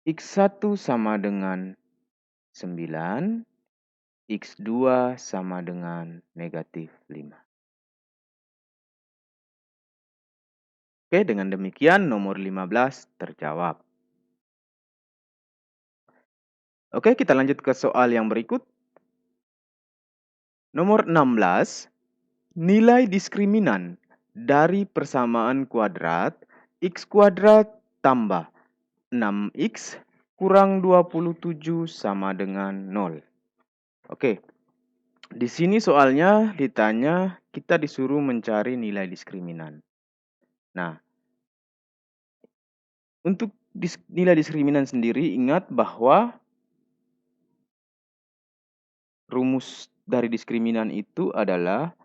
X1 sama dengan 9, X2 sama dengan negatif 5. Oke, dengan demikian nomor 15 terjawab. Oke, kita lanjut ke soal yang berikut. Nomor 16, nilai diskriminan dari persamaan kuadrat X kuadrat tambah 6X kurang 27 sama dengan 0. Oke, di sini soalnya ditanya kita disuruh mencari nilai diskriminan. Nah, untuk nilai diskriminan sendiri ingat bahwa rumus dari diskriminan itu adalah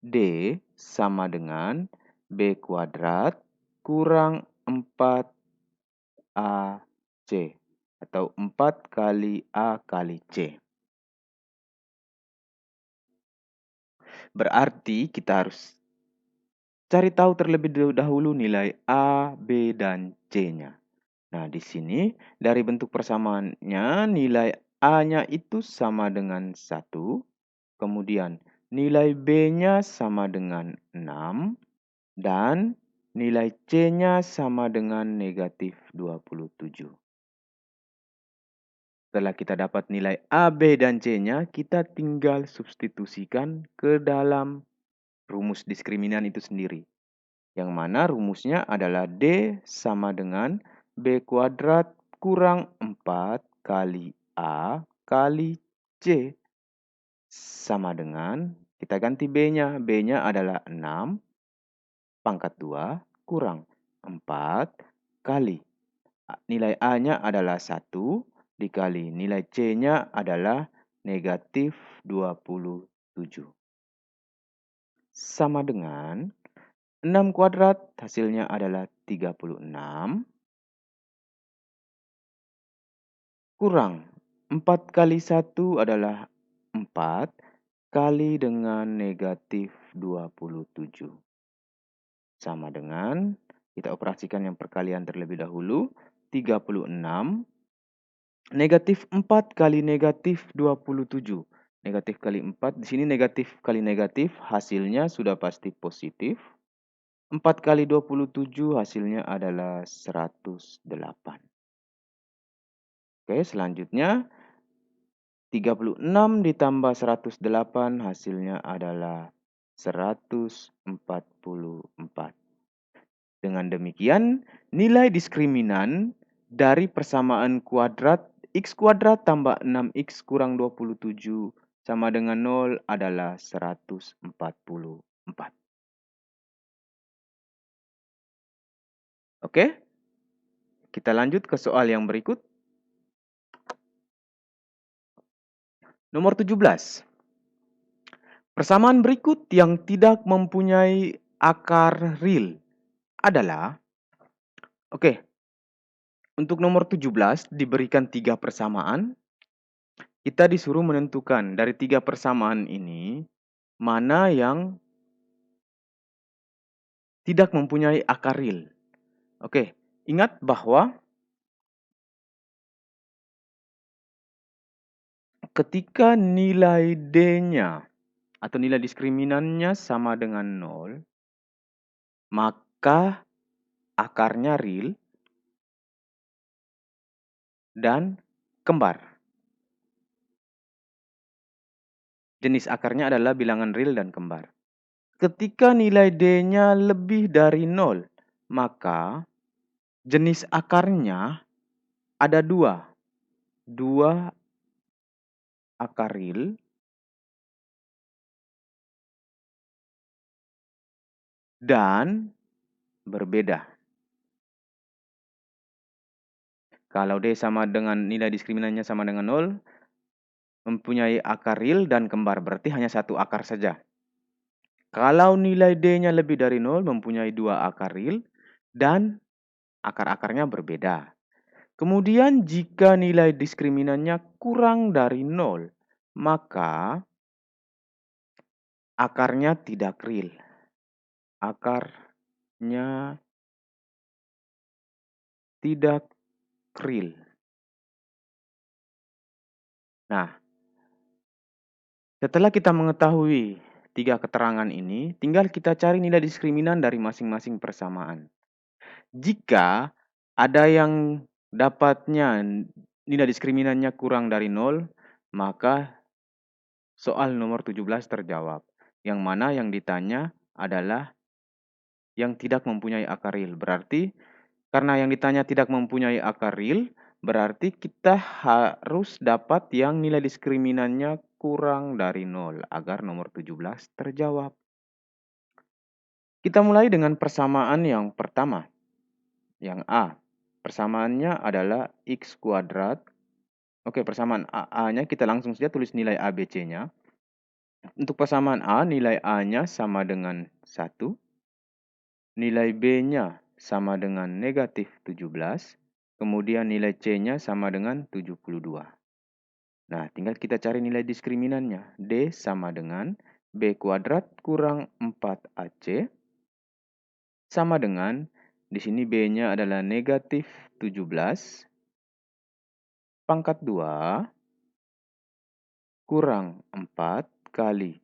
D sama dengan B kuadrat kurang 4AC atau 4 kali A kali C. Berarti kita harus cari tahu terlebih dahulu nilai A, B, dan C-nya. Nah, di sini dari bentuk persamaannya nilai A-nya itu sama dengan 1, kemudian nilai B-nya sama dengan 6, dan nilai C-nya sama dengan negatif 27. Setelah kita dapat nilai A, B, dan C-nya, kita tinggal substitusikan ke dalam rumus diskriminan itu sendiri. Yang mana rumusnya adalah D sama dengan B kuadrat kurang 4 kali A kali C sama dengan, kita ganti B-nya. B-nya adalah 6 pangkat 2 kurang 4 kali nilai A-nya adalah 1 dikali nilai C-nya adalah negatif 27. Sama dengan 6 kuadrat hasilnya adalah 36 kurang 4 kali 1 adalah 4 kali dengan negatif 27. Sama dengan, kita operasikan yang perkalian terlebih dahulu, 36 negatif 4 kali negatif 27. Negatif kali 4, di sini negatif kali negatif, hasilnya sudah pasti positif. 4 kali 27 hasilnya adalah 108. Oke, selanjutnya 36 ditambah 108 hasilnya adalah 144. Dengan demikian, nilai diskriminan dari persamaan kuadrat X kuadrat tambah 6X kurang 27 sama dengan 0 adalah 144. Oke, kita lanjut ke soal yang berikut. Nomor 17. Persamaan berikut yang tidak mempunyai akar real adalah, oke, untuk nomor 17 diberikan 3 persamaan. Kita disuruh menentukan dari 3 persamaan ini, mana yang tidak mempunyai akar real. Oke, ingat bahwa ketika nilai D-nya atau nilai diskriminannya sama dengan 0, maka akarnya real dan kembar. Jenis akarnya adalah bilangan real dan kembar. Ketika nilai D-nya lebih dari 0, maka jenis akarnya ada 2. 2 akar real dan berbeda. Kalau D sama dengan nilai diskriminannya sama dengan 0, mempunyai akar real dan kembar, berarti hanya satu akar saja. Kalau nilai D-nya lebih dari 0, mempunyai 2 akar real dan akar-akarnya berbeda. Kemudian jika nilai diskriminannya kurang dari 0, maka akarnya tidak real. Akarnya tidak real. Nah, setelah kita mengetahui tiga keterangan ini, tinggal kita cari nilai diskriminan dari masing-masing persamaan. Jika ada yang dapatnya nilai diskriminannya kurang dari 0, maka soal nomor 17 terjawab. Yang mana yang ditanya adalah yang tidak mempunyai akar real. Berarti karena yang ditanya tidak mempunyai akar real, berarti kita harus dapat yang nilai diskriminannya kurang dari 0 agar nomor 17 terjawab. Kita mulai dengan persamaan yang pertama. Yang A. Persamaannya adalah X kuadrat. Oke, persamaan A-nya kita langsung saja tulis nilai A, B, C-nya. Untuk persamaan A, nilai A-nya sama dengan 1. Nilai B-nya sama dengan negatif 17. Kemudian nilai C-nya sama dengan 72. Nah, tinggal kita cari nilai diskriminannya. D sama dengan B kuadrat kurang 4AC. Sama dengan, di sini B-nya adalah negatif 17. Pangkat 2 kurang 4 kali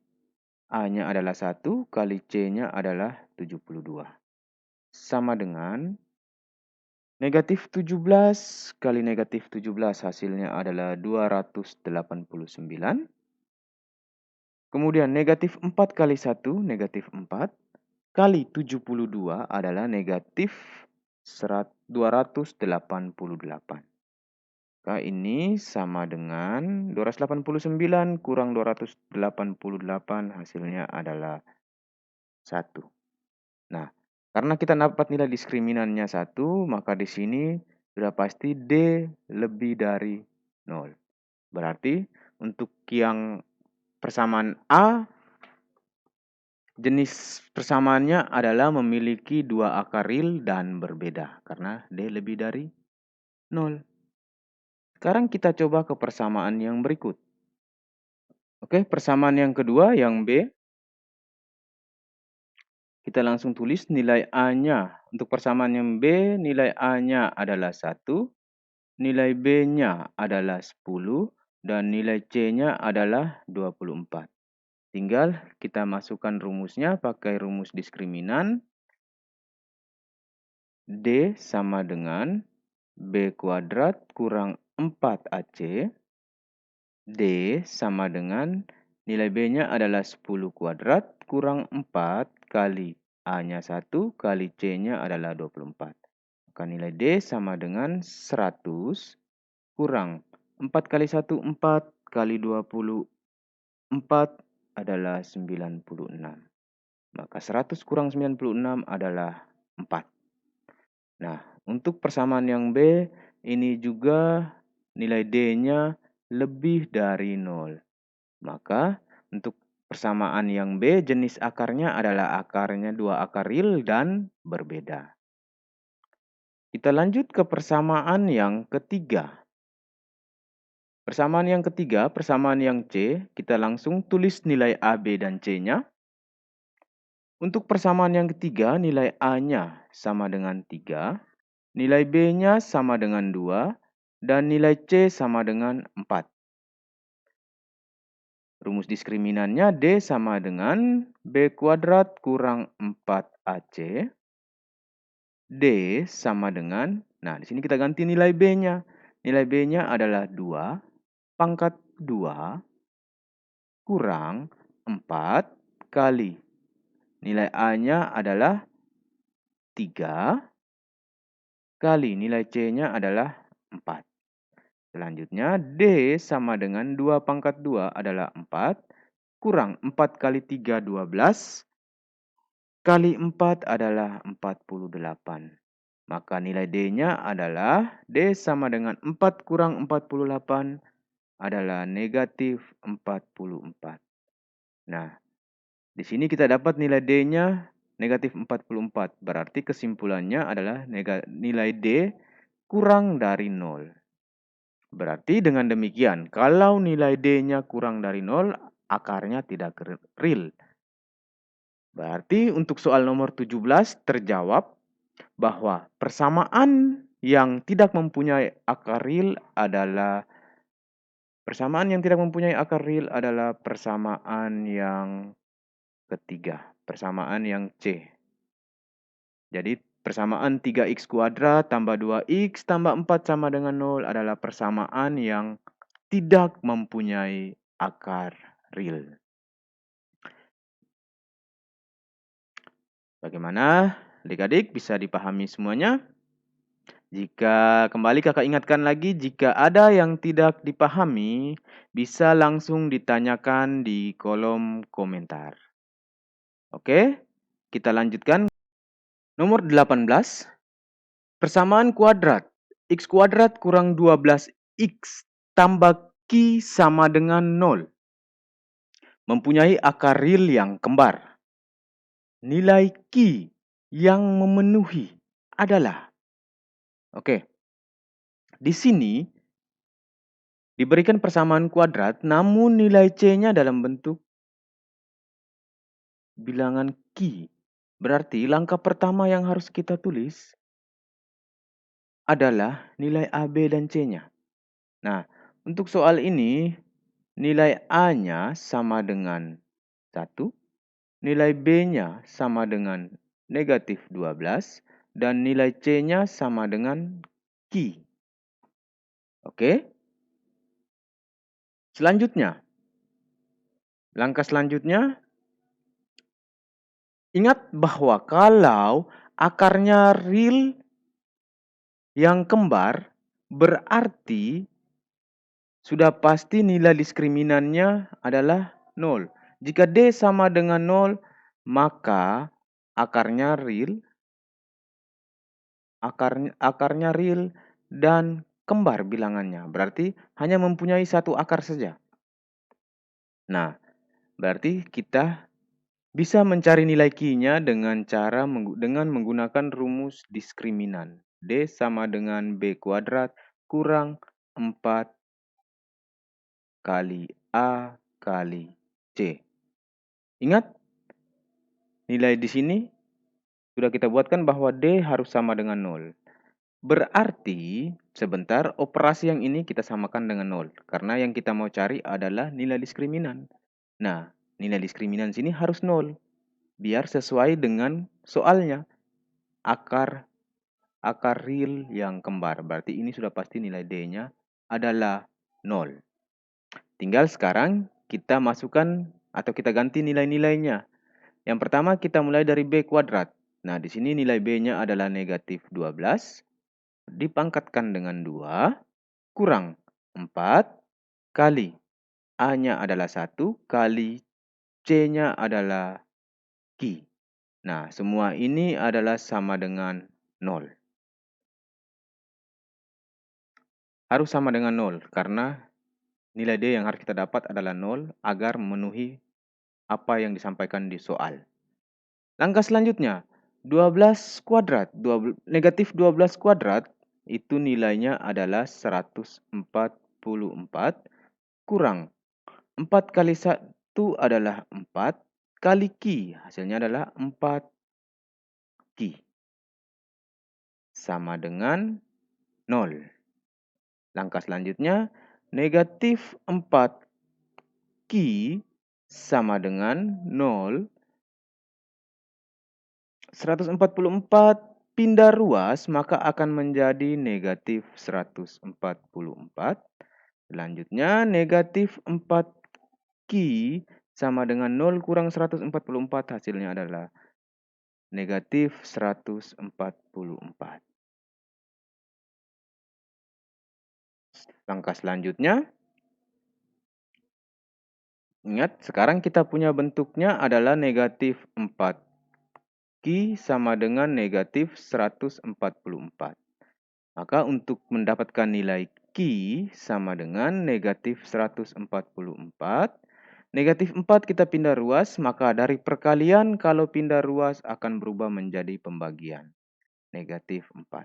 A-nya adalah 1 kali C-nya adalah 72. Sama dengan negatif 17 kali negatif 17 hasilnya adalah 289. Kemudian negatif 4 kali 1 negatif 4 kali 72 adalah negatif 288. Maka ini sama dengan 289 kurang 288 hasilnya adalah 1. Nah, karena kita dapat nilai diskriminannya 1, maka di sini sudah pasti D lebih dari 0. Berarti untuk yang persamaan A, jenis persamaannya adalah memiliki dua akar real dan berbeda karena D lebih dari 0. Sekarang kita coba ke persamaan yang berikut. Oke, persamaan yang kedua yang B. Kita langsung tulis nilai A-nya. Untuk persamaan yang B, nilai A-nya adalah 1, nilai B-nya adalah 10, dan nilai C-nya adalah 24. Tinggal kita masukkan rumusnya pakai rumus diskriminan. D sama dengan B kuadrat kurang 4AC. D sama dengan nilai B-nya adalah 10 kuadrat kurang 4 kali A-nya 1 kali C-nya adalah 24. Maka nilai D sama dengan 100 kurang 4 kali 1, 4 kali 24 adalah 96. Maka 100 kurang 96 adalah 4. Nah, untuk persamaan yang B, ini juga nilai D-nya lebih dari 0. Maka untuk persamaan yang B, jenis akarnya adalah akarnya dua akar real dan berbeda. Kita lanjut ke persamaan yang ketiga. Persamaan yang ketiga, persamaan yang C, kita langsung tulis nilai A, B, dan C-nya. Untuk persamaan yang ketiga, nilai A-nya sama dengan 3, nilai B-nya sama dengan 2, dan nilai C sama dengan 4. Rumus diskriminannya D sama dengan B kuadrat kurang 4AC. D sama dengan, nah di sini kita ganti nilai B-nya. Nilai B-nya adalah 2 pangkat 2 kurang 4 kali. Nilai A-nya adalah 3 kali nilai C-nya adalah 4. Selanjutnya D sama dengan 2 pangkat 2 adalah 4 kurang 4 kali 3 12 kali 4 adalah 48. Maka nilai D-nya adalah D sama dengan 4 kurang 48 adalah negatif 44. Nah, di sini kita dapat nilai D-nya negatif 44. Berarti kesimpulannya adalah nilai D kurang dari 0. Berarti dengan demikian, kalau nilai D-nya kurang dari 0, akarnya tidak real. Berarti untuk soal nomor 17 terjawab bahwa persamaan yang tidak mempunyai akar real adalah persamaan yang ketiga, persamaan yang C. Jadi persamaan 3x kuadrat tambah 2x tambah 4 sama dengan 0 adalah persamaan yang tidak mempunyai akar real. Bagaimana? Adik-adik bisa dipahami semuanya? Jika kembali kakak ingatkan lagi, jika ada yang tidak dipahami, bisa langsung ditanyakan di kolom komentar. Oke, kita lanjutkan. Nomor 18, persamaan kuadrat. X kuadrat kurang 12x tambah Q sama dengan 0. Mempunyai akar real yang kembar. Nilai Q yang memenuhi adalah. Oke, di sini diberikan persamaan kuadrat, namun nilai C-nya dalam bentuk bilangan Q. Berarti langkah pertama yang harus kita tulis adalah nilai A, B, dan C-nya. Nah, untuk soal ini, nilai A-nya sama dengan 1, nilai B-nya sama dengan negatif 12, dan nilai C-nya sama dengan Q. Oke? Selanjutnya, langkah selanjutnya, ingat bahwa kalau akarnya real yang kembar, berarti sudah pasti nilai diskriminannya adalah 0. Jika D sama dengan 0, maka akarnya real, dan kembar bilangannya. Berarti hanya mempunyai satu akar saja. Nah, berarti kita bisa mencari nilai Q-nya dengan menggunakan rumus diskriminan. D sama dengan B kuadrat kurang 4 kali A kali C. Ingat, nilai di sini sudah kita buatkan bahwa D harus sama dengan 0. Berarti, sebentar, operasi yang ini kita samakan dengan 0. Karena yang kita mau cari adalah nilai diskriminan. Nah, nilai diskriminan sini harus 0. Biar sesuai dengan soalnya. Akar real yang kembar. Berarti ini sudah pasti nilai D-nya adalah 0. Tinggal sekarang kita masukkan atau kita ganti nilai-nilainya. Yang pertama kita mulai dari B kuadrat. Nah, di sini nilai B-nya adalah negatif 12. Dipangkatkan dengan 2. Kurang 4. Kali A-nya adalah 1. Kali C-nya adalah Q. Nah, semua ini adalah sama dengan 0. Harus sama dengan 0 karena nilai D yang harus kita dapat adalah 0 agar memenuhi apa yang disampaikan di soal. Langkah selanjutnya, 12 kuadrat. Negatif 12 kuadrat itu nilainya adalah 144 kurang 4 kali 1 adalah 4 kali Q. Hasilnya adalah 4 Q. Sama dengan 0. Langkah selanjutnya, negatif 4 Q sama dengan 0. 144 pindah ruas maka akan menjadi negatif 144. Selanjutnya negatif 4 Q sama dengan 0 kurang 144 hasilnya adalah negatif 144. Langkah selanjutnya, ingat sekarang kita punya bentuknya adalah negatif 4 Q sama dengan negatif 144. Maka untuk mendapatkan nilai Q sama dengan negatif 144. Negatif 4 kita pindah ruas, maka dari perkalian kalau pindah ruas akan berubah menjadi pembagian. Negatif 4.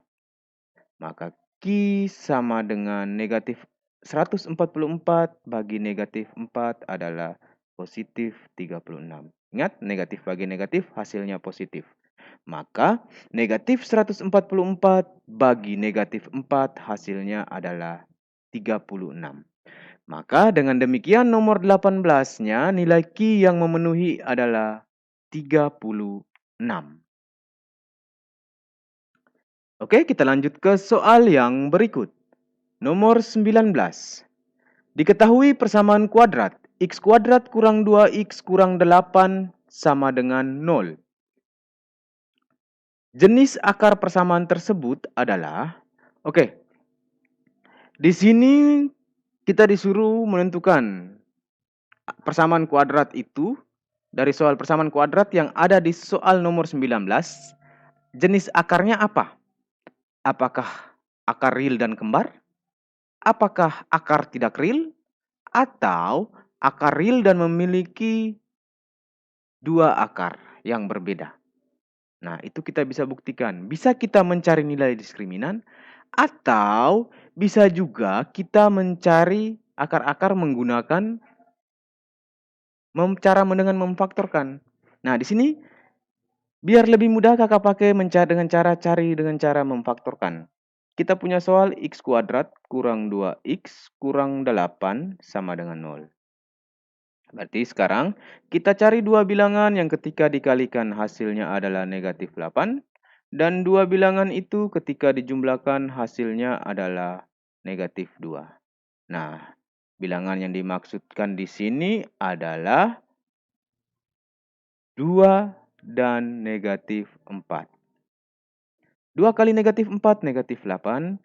Maka Q sama dengan negatif 144 bagi negatif 4 adalah positif 36. Ingat, negatif bagi negatif hasilnya positif. Maka negatif 144 bagi negatif 4 hasilnya adalah 36. Maka dengan demikian nomor 18-nya nilai Q yang memenuhi adalah 36. Oke, kita lanjut ke soal yang berikut. Nomor 19. Diketahui persamaan kuadrat x kuadrat kurang 2x kurang 8 sama dengan 0. Jenis akar persamaan tersebut adalah, di sini kita disuruh menentukan persamaan kuadrat itu dari soal persamaan kuadrat yang ada di soal nomor 19. Jenis akarnya apa? Apakah akar real dan kembar? Apakah akar tidak real? Atau akar real dan memiliki dua akar yang berbeda? Nah, itu kita bisa buktikan. Bisa kita mencari nilai diskriminan, atau bisa juga kita mencari akar-akar menggunakan cara dengan memfaktorkan. Nah, di sini biar lebih mudah kakak pakai cari dengan cara memfaktorkan. Kita punya soal x kuadrat kurang 2x kurang 8 sama dengan 0. Berarti sekarang kita cari dua bilangan yang ketika dikalikan hasilnya adalah negatif 8. Dan dua bilangan itu ketika dijumlahkan hasilnya adalah negatif 2. Nah, bilangan yang dimaksudkan di sini adalah 2 dan negatif 4. 2 kali negatif 4 negatif 8.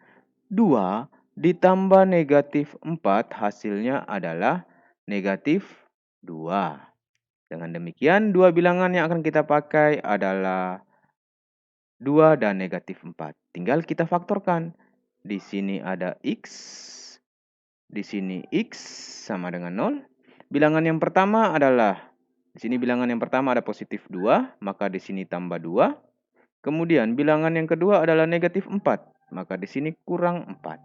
2 ditambah negatif 4 hasilnya adalah negatif 2. Dengan demikian, dua bilangan yang akan kita pakai adalah 2 dan negatif 4. Tinggal kita faktorkan. Di sini ada x, di sini x sama dengan 0. Bilangan yang pertama adalah, di sini bilangan yang pertama ada positif 2, maka di sini tambah 2. Kemudian bilangan yang kedua adalah negatif 4, maka di sini kurang 4.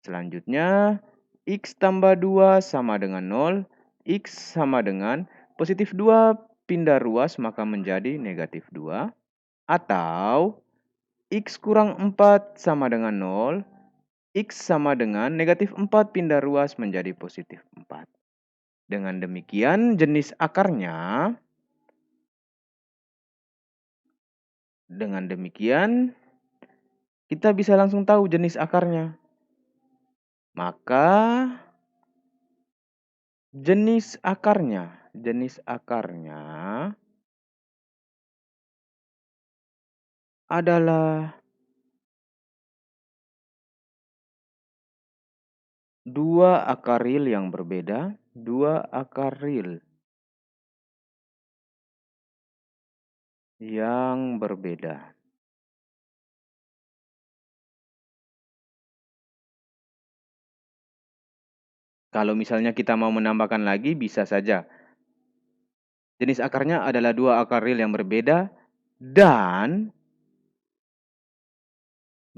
Selanjutnya, x tambah 2 sama dengan 0, x sama dengan positif 2 pindah ruas maka menjadi negatif 2. Atau x kurang 4 sama dengan 0, x sama dengan negatif 4 pindah ruas menjadi positif 4. Dengan demikian jenis akarnya, kita bisa langsung tahu jenis akarnya. Maka jenis akarnya adalah dua akar real yang berbeda, dua akar real yang berbeda. Kalau misalnya kita mau menambahkan lagi, bisa saja. Jenis akarnya adalah dua akar real yang berbeda dan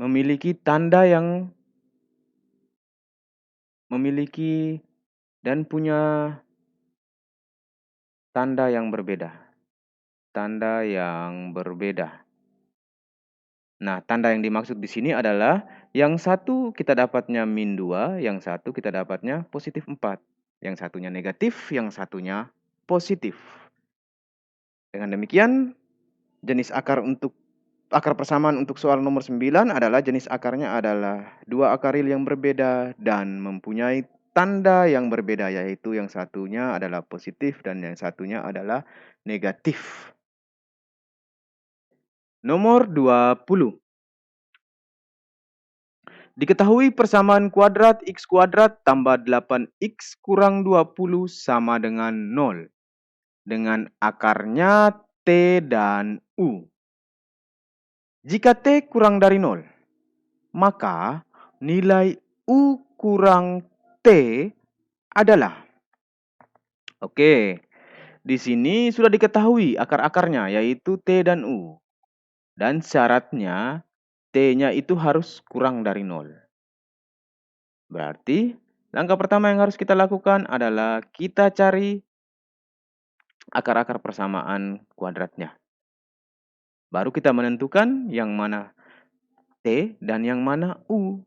memiliki tanda yang punya tanda yang berbeda. Nah, tanda yang dimaksud di sini adalah yang satu kita dapatnya min 2, yang satu kita dapatnya positif 4. Yang satunya negatif, yang satunya positif. Dengan demikian, jenis akar persamaan untuk soal nomor 9 adalah jenis akarnya adalah dua akar real yang berbeda dan mempunyai tanda yang berbeda, yaitu yang satunya adalah positif dan yang satunya adalah negatif. Nomor 20. Diketahui persamaan kuadrat x kuadrat tambah 8x kurang 20 sama dengan 0. Dengan akarnya T dan U. Jika T kurang dari 0, maka nilai U kurang T adalah. Di sini sudah diketahui akar-akarnya, yaitu T dan U. Dan syaratnya T-nya itu harus kurang dari 0. Berarti langkah pertama yang harus kita lakukan adalah kita cari akar-akar persamaan kuadratnya. Baru kita menentukan yang mana T dan yang mana U.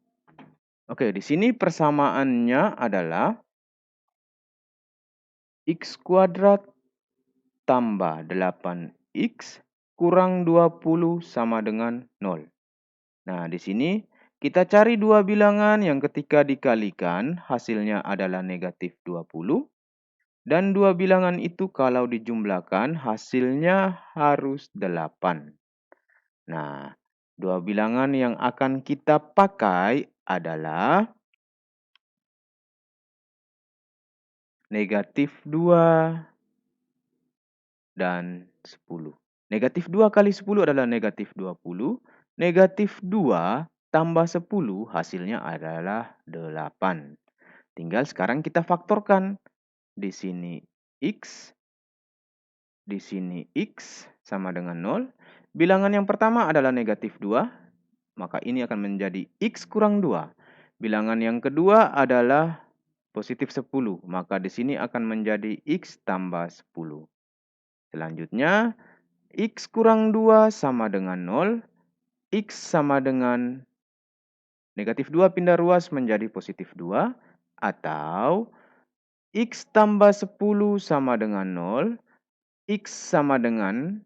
Oke, di sini persamaannya adalah X kuadrat tambah 8X kurang 20 sama dengan 0. Nah, di sini kita cari dua bilangan yang ketika dikalikan hasilnya adalah negatif 20. Dan dua bilangan itu kalau dijumlahkan hasilnya harus 8. Nah, dua bilangan yang akan kita pakai adalah negatif 2 dan 10. Negatif 2 kali 10 adalah negatif 20. Negatif 2 tambah 10 hasilnya adalah 8. Tinggal sekarang kita faktorkan. Di sini X, di sini X sama dengan 0. Bilangan yang pertama adalah negatif 2, maka ini akan menjadi X kurang 2. Bilangan yang kedua adalah positif 10, maka di sini akan menjadi X tambah 10. Selanjutnya, X kurang 2 sama dengan 0. X sama dengan negatif 2 pindah ruas menjadi positif 2. Atau X tambah 10 sama dengan 0. X sama dengan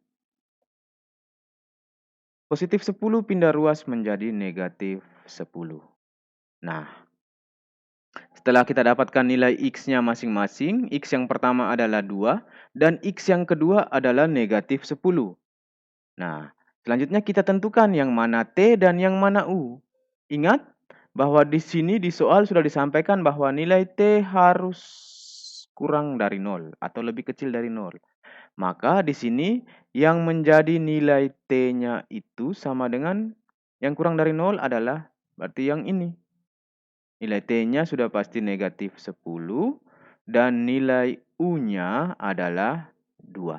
positif 10 pindah ruas menjadi negatif 10. Nah, setelah kita dapatkan nilai X-nya masing-masing, X yang pertama adalah 2 dan X yang kedua adalah negatif 10. Nah, selanjutnya kita tentukan yang mana T dan yang mana U. Ingat bahwa di sini di soal sudah disampaikan bahwa nilai T harus kurang dari 0 atau lebih kecil dari 0. Maka di sini yang menjadi nilai T-nya itu sama dengan yang kurang dari 0 adalah berarti yang ini. Nilai T-nya sudah pasti negatif 10 dan nilai U-nya adalah 2.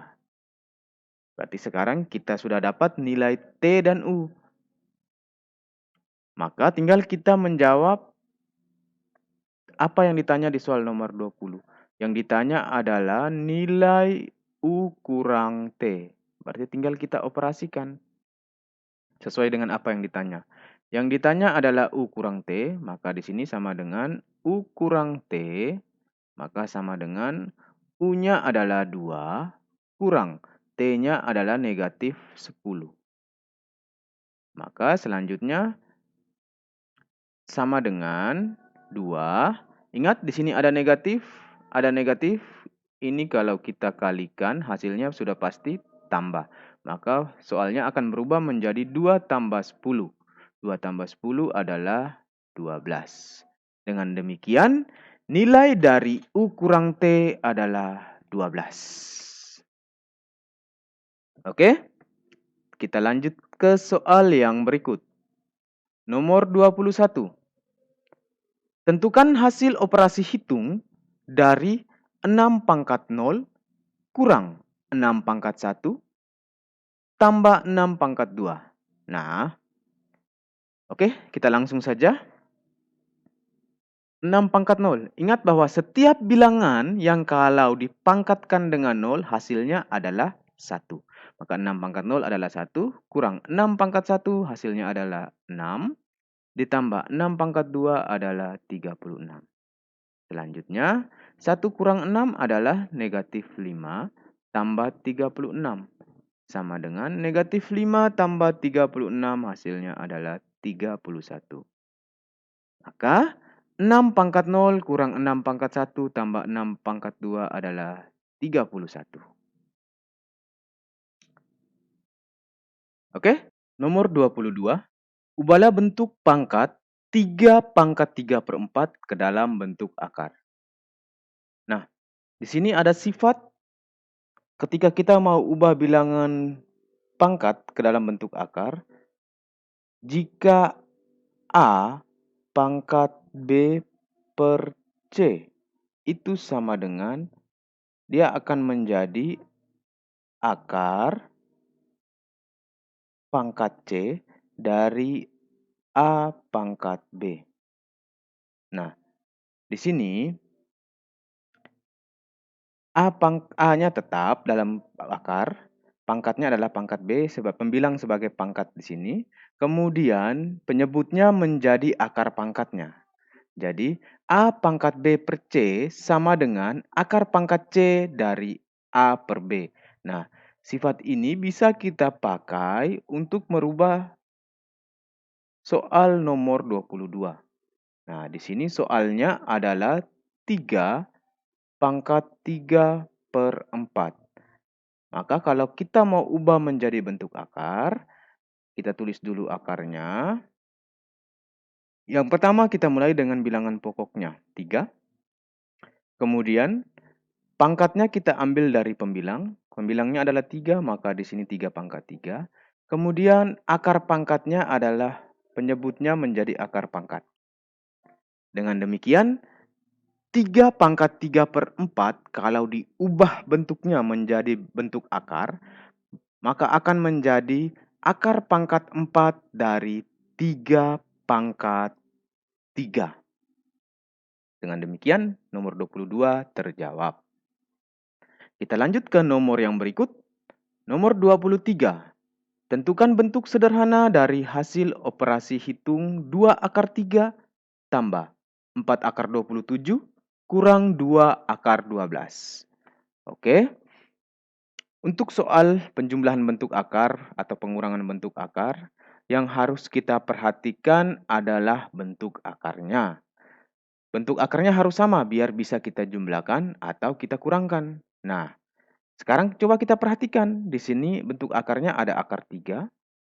Berarti sekarang kita sudah dapat nilai T dan U. Maka tinggal kita menjawab apa yang ditanya di soal nomor 20. Yang ditanya adalah nilai U kurang T. Berarti tinggal kita operasikan sesuai dengan apa yang ditanya. Yang ditanya adalah U kurang T, maka di sini sama dengan U kurang T, maka sama dengan U-nya adalah 2, kurang T-nya adalah negatif 10. Maka selanjutnya sama dengan 2. Ingat di sini ada negatif, ada negatif. Ini kalau kita kalikan hasilnya sudah pasti tambah. Maka soalnya akan berubah menjadi 2 tambah 10. 2 tambah 10 adalah 12. Dengan demikian, nilai dari U kurang T adalah 12. Oke, kita lanjut ke soal yang berikut. Nomor 21. Tentukan hasil operasi hitung dari 6 pangkat 0 kurang 6 pangkat 1 tambah 6 pangkat 2. Nah, oke, kita langsung saja. 6 pangkat 0. Ingat bahwa setiap bilangan yang kalau dipangkatkan dengan 0 hasilnya adalah 1. Maka 6 pangkat 0 adalah 1 kurang 6 pangkat 1 hasilnya adalah 6. Ditambah 6 pangkat 2 adalah 36. Selanjutnya, 1 kurang 6 adalah negatif 5 tambah 36. Sama dengan negatif 5 tambah 36 hasilnya adalah 31. Maka 6 pangkat 0 kurang 6 pangkat 1 tambah 6 pangkat 2 adalah 31. Oke, nomor 22. Ubahlah bentuk pangkat 3 pangkat 3/4 ke dalam bentuk akar. Nah, di sini ada sifat ketika kita mau ubah bilangan pangkat ke dalam bentuk akar, jika A pangkat B per C itu sama dengan, dia akan menjadi akar pangkat C dari A pangkat B. Nah, di sini A-nya tetap dalam akar, pangkatnya adalah pangkat B sebab pembilang sebagai pangkat di sini. Kemudian penyebutnya menjadi akar pangkatnya. Jadi A pangkat B per C sama dengan akar pangkat C dari A per B. Nah, sifat ini bisa kita pakai untuk merubah soal nomor 22. Nah, di sini soalnya adalah 3 pangkat 3 per 4. Maka kalau kita mau ubah menjadi bentuk akar, kita tulis dulu akarnya. Yang pertama kita mulai dengan bilangan pokoknya, 3. Kemudian pangkatnya kita ambil dari pembilang. Pembilangnya adalah 3, maka di sini 3 pangkat 3. Kemudian akar pangkatnya adalah penyebutnya menjadi akar pangkat. Dengan demikian, 3 pangkat 3 per 4 kalau diubah bentuknya menjadi bentuk akar, maka akan menjadi akar pangkat 4 dari 3 pangkat 3. Dengan demikian, nomor 22 terjawab. Kita lanjut ke nomor yang berikut. Nomor 23. Tentukan bentuk sederhana dari hasil operasi hitung 2 akar 3 tambah 4 akar 27 kurang 2 akar 12. Oke. Untuk soal penjumlahan bentuk akar atau pengurangan bentuk akar, yang harus kita perhatikan adalah bentuk akarnya. Bentuk akarnya harus sama biar bisa kita jumlahkan atau kita kurangkan. Nah, sekarang coba kita perhatikan. Di sini bentuk akarnya ada akar 3,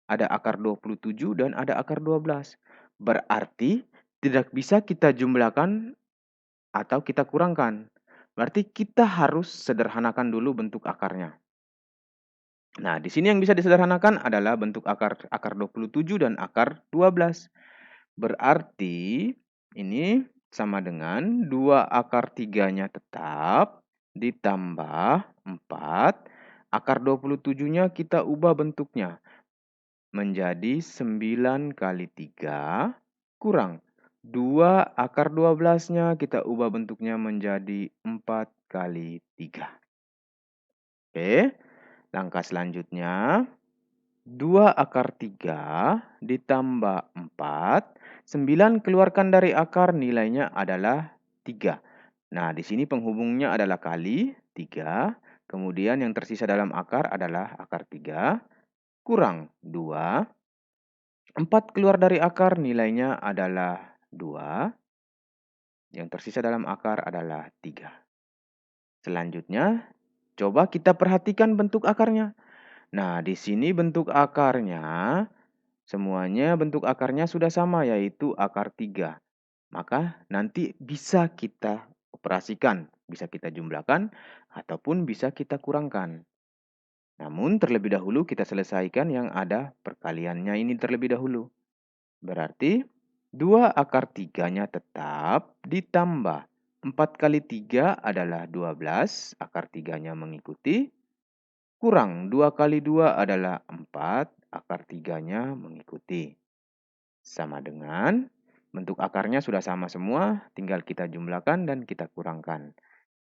ada akar 27, dan ada akar 12. Berarti tidak bisa kita jumlahkan atau kita kurangkan. Berarti kita harus sederhanakan dulu bentuk akarnya. Nah, di sini yang bisa disederhanakan adalah bentuk akar 27 dan akar 12. Berarti ini sama dengan 2 akar 3-nya tetap ditambah 4. Akar 27-nya kita ubah bentuknya menjadi 9 kali 3 kurang 2 akar 12-nya kita ubah bentuknya menjadi 4 kali 3. Oke, langkah selanjutnya 2 akar 3 ditambah 4. 9 keluarkan dari akar, nilainya adalah 3. Nah, di sini penghubungnya adalah kali 3. Kemudian yang tersisa dalam akar adalah akar 3 kurang 2. 4 keluar dari akar, nilainya adalah 2. Yang tersisa dalam akar adalah 3. Selanjutnya, coba kita perhatikan bentuk akarnya. Nah, di sini bentuk akarnya, semuanya bentuk akarnya sudah sama, yaitu akar 3. Maka nanti bisa kita operasikan, bisa kita jumlahkan, ataupun bisa kita kurangkan. Namun terlebih dahulu kita selesaikan yang ada perkaliannya ini terlebih dahulu. Berarti 2 akar 3-nya tetap ditambah 4 kali 3 adalah 12, akar 3-nya mengikuti, kurang 2 kali 2 adalah 4, akar 3-nya mengikuti. Sama dengan bentuk akarnya sudah sama semua, tinggal kita jumlahkan dan kita kurangkan.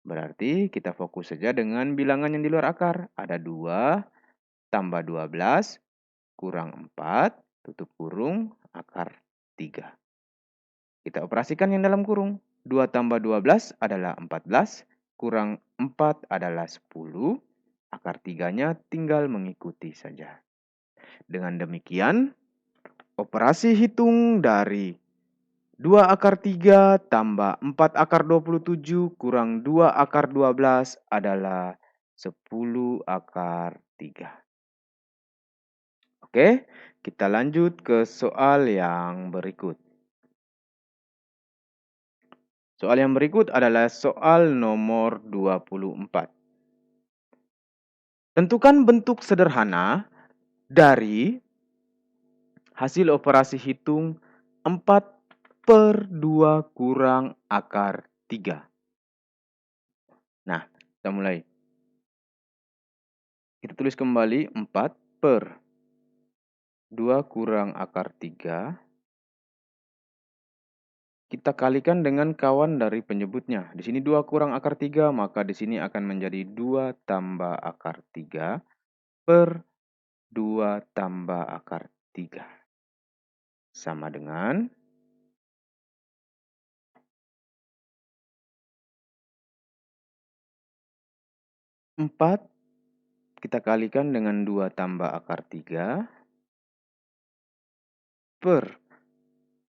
Berarti kita fokus saja dengan bilangan yang di luar akar. Ada 2 tambah 12 kurang 4, tutup kurung, akar 3. Kita operasikan yang dalam kurung. 2 tambah 12 adalah 14, kurang 4 adalah 10. Akar 3-nya tinggal mengikuti saja. Dengan demikian, operasi hitung dari 2 akar 3 tambah 4 akar 27 kurang 2 akar 12 adalah 10 akar 3. Oke, kita lanjut ke soal yang berikut. Soal yang berikut adalah soal nomor 24. Tentukan bentuk sederhana dari hasil operasi hitung 4 per 2 kurang akar 3. Nah, kita mulai. Kita tulis kembali 4 per 2 kurang akar 3 kita kalikan dengan kawan dari penyebutnya. Di sini 2 kurang akar 3, maka di sini akan menjadi 2 tambah akar 3 per 2 tambah akar 3. Sama dengan 4 kita kalikan dengan 2 tambah akar 3 per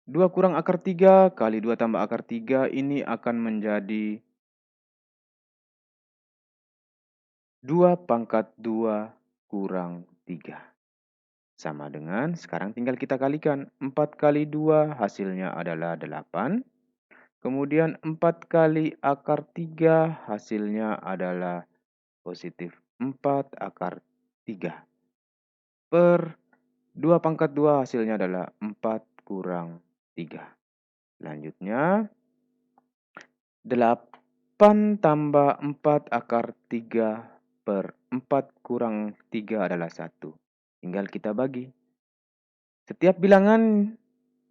2 kurang akar 3 kali 2 tambah akar 3 ini akan menjadi 2 pangkat 2 kurang 3. Sama dengan, sekarang tinggal kita kalikan. 4 kali 2 hasilnya adalah 8. Kemudian 4 kali akar 3 hasilnya adalah positif 4 akar 3. Per 2 pangkat 2 hasilnya adalah 4 kurang 3. Selanjutnya, 8 tambah 4 akar 3 per 4 kurang 3 adalah 1. Tinggal kita bagi. Setiap bilangan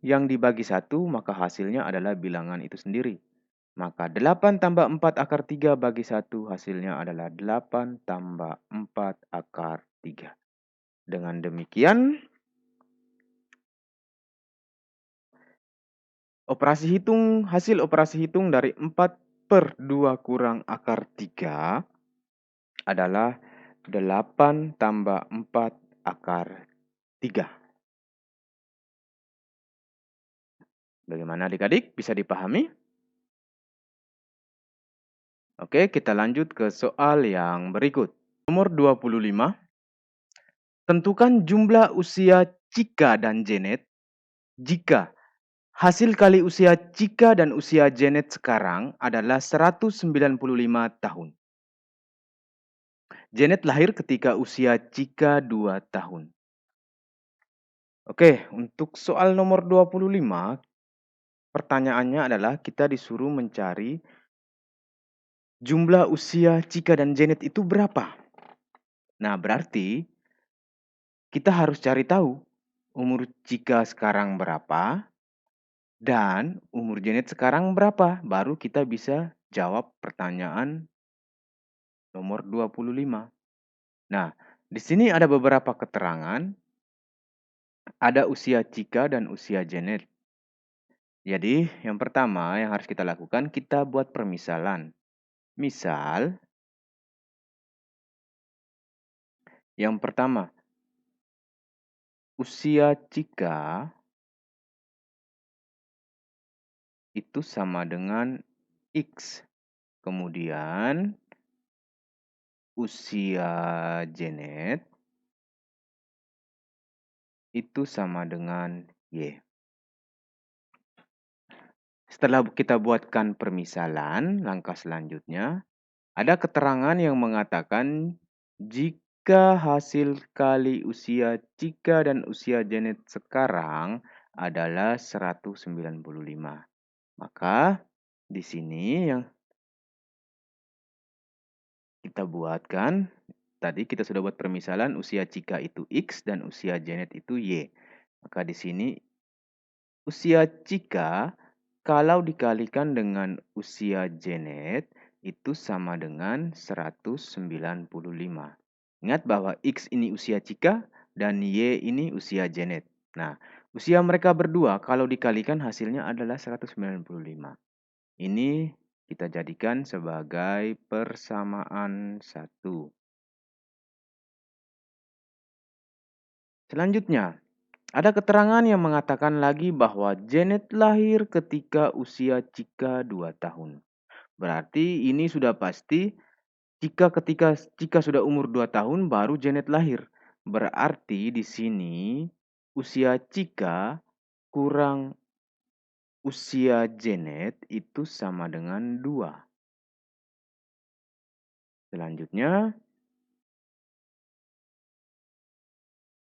yang dibagi 1, maka hasilnya adalah bilangan itu sendiri. Maka 8 tambah 4 akar 3 bagi 1 hasilnya adalah 8 tambah 4 akar 3. Dengan demikian, hasil operasi hitung dari 4 per 2 kurang akar 3 adalah 8 tambah 4 akar 3. Bagaimana adik-adik? Bisa dipahami? Oke, kita lanjut ke soal yang berikut. Nomor 25. Tentukan jumlah usia Cika dan Janet jika hasil kali usia Cika dan usia Janet sekarang adalah 195 tahun. Janet lahir ketika usia Cika 2 tahun. Oke, untuk soal nomor 25, pertanyaannya adalah kita disuruh mencari jumlah usia Cika dan Janet itu berapa. Nah, berarti kita harus cari tahu umur Cika sekarang berapa dan umur Janet sekarang berapa. Baru kita bisa jawab pertanyaan nomor 25. Nah, di sini ada beberapa keterangan. Ada usia Cika dan usia Janet. Jadi, yang pertama yang harus kita lakukan, kita buat permisalan. Misal, yang pertama, usia Cika itu sama dengan X. Kemudian, usia Janet itu sama dengan Y. Setelah kita buatkan permisalan, langkah selanjutnya, ada keterangan yang mengatakan jika hasil kali usia Cika dan usia Janet sekarang adalah 195. Maka di sini yang kita buatkan, tadi kita sudah buat permisalan usia Cika itu X dan usia Janet itu Y. Maka di sini usia Cika kalau dikalikan dengan usia Janet itu sama dengan 195. Ingat bahwa X ini usia Cika dan Y ini usia Janet. Nah, usia mereka berdua kalau dikalikan hasilnya adalah 195. Ini kita jadikan sebagai persamaan 1. Selanjutnya, ada keterangan yang mengatakan lagi bahwa Janet lahir ketika usia Cika 2 tahun. Berarti ini sudah pasti ketika Cika sudah umur 2 tahun baru Janet lahir. Berarti di sini usia Cika kurang usia Janet itu sama dengan 2. Selanjutnya,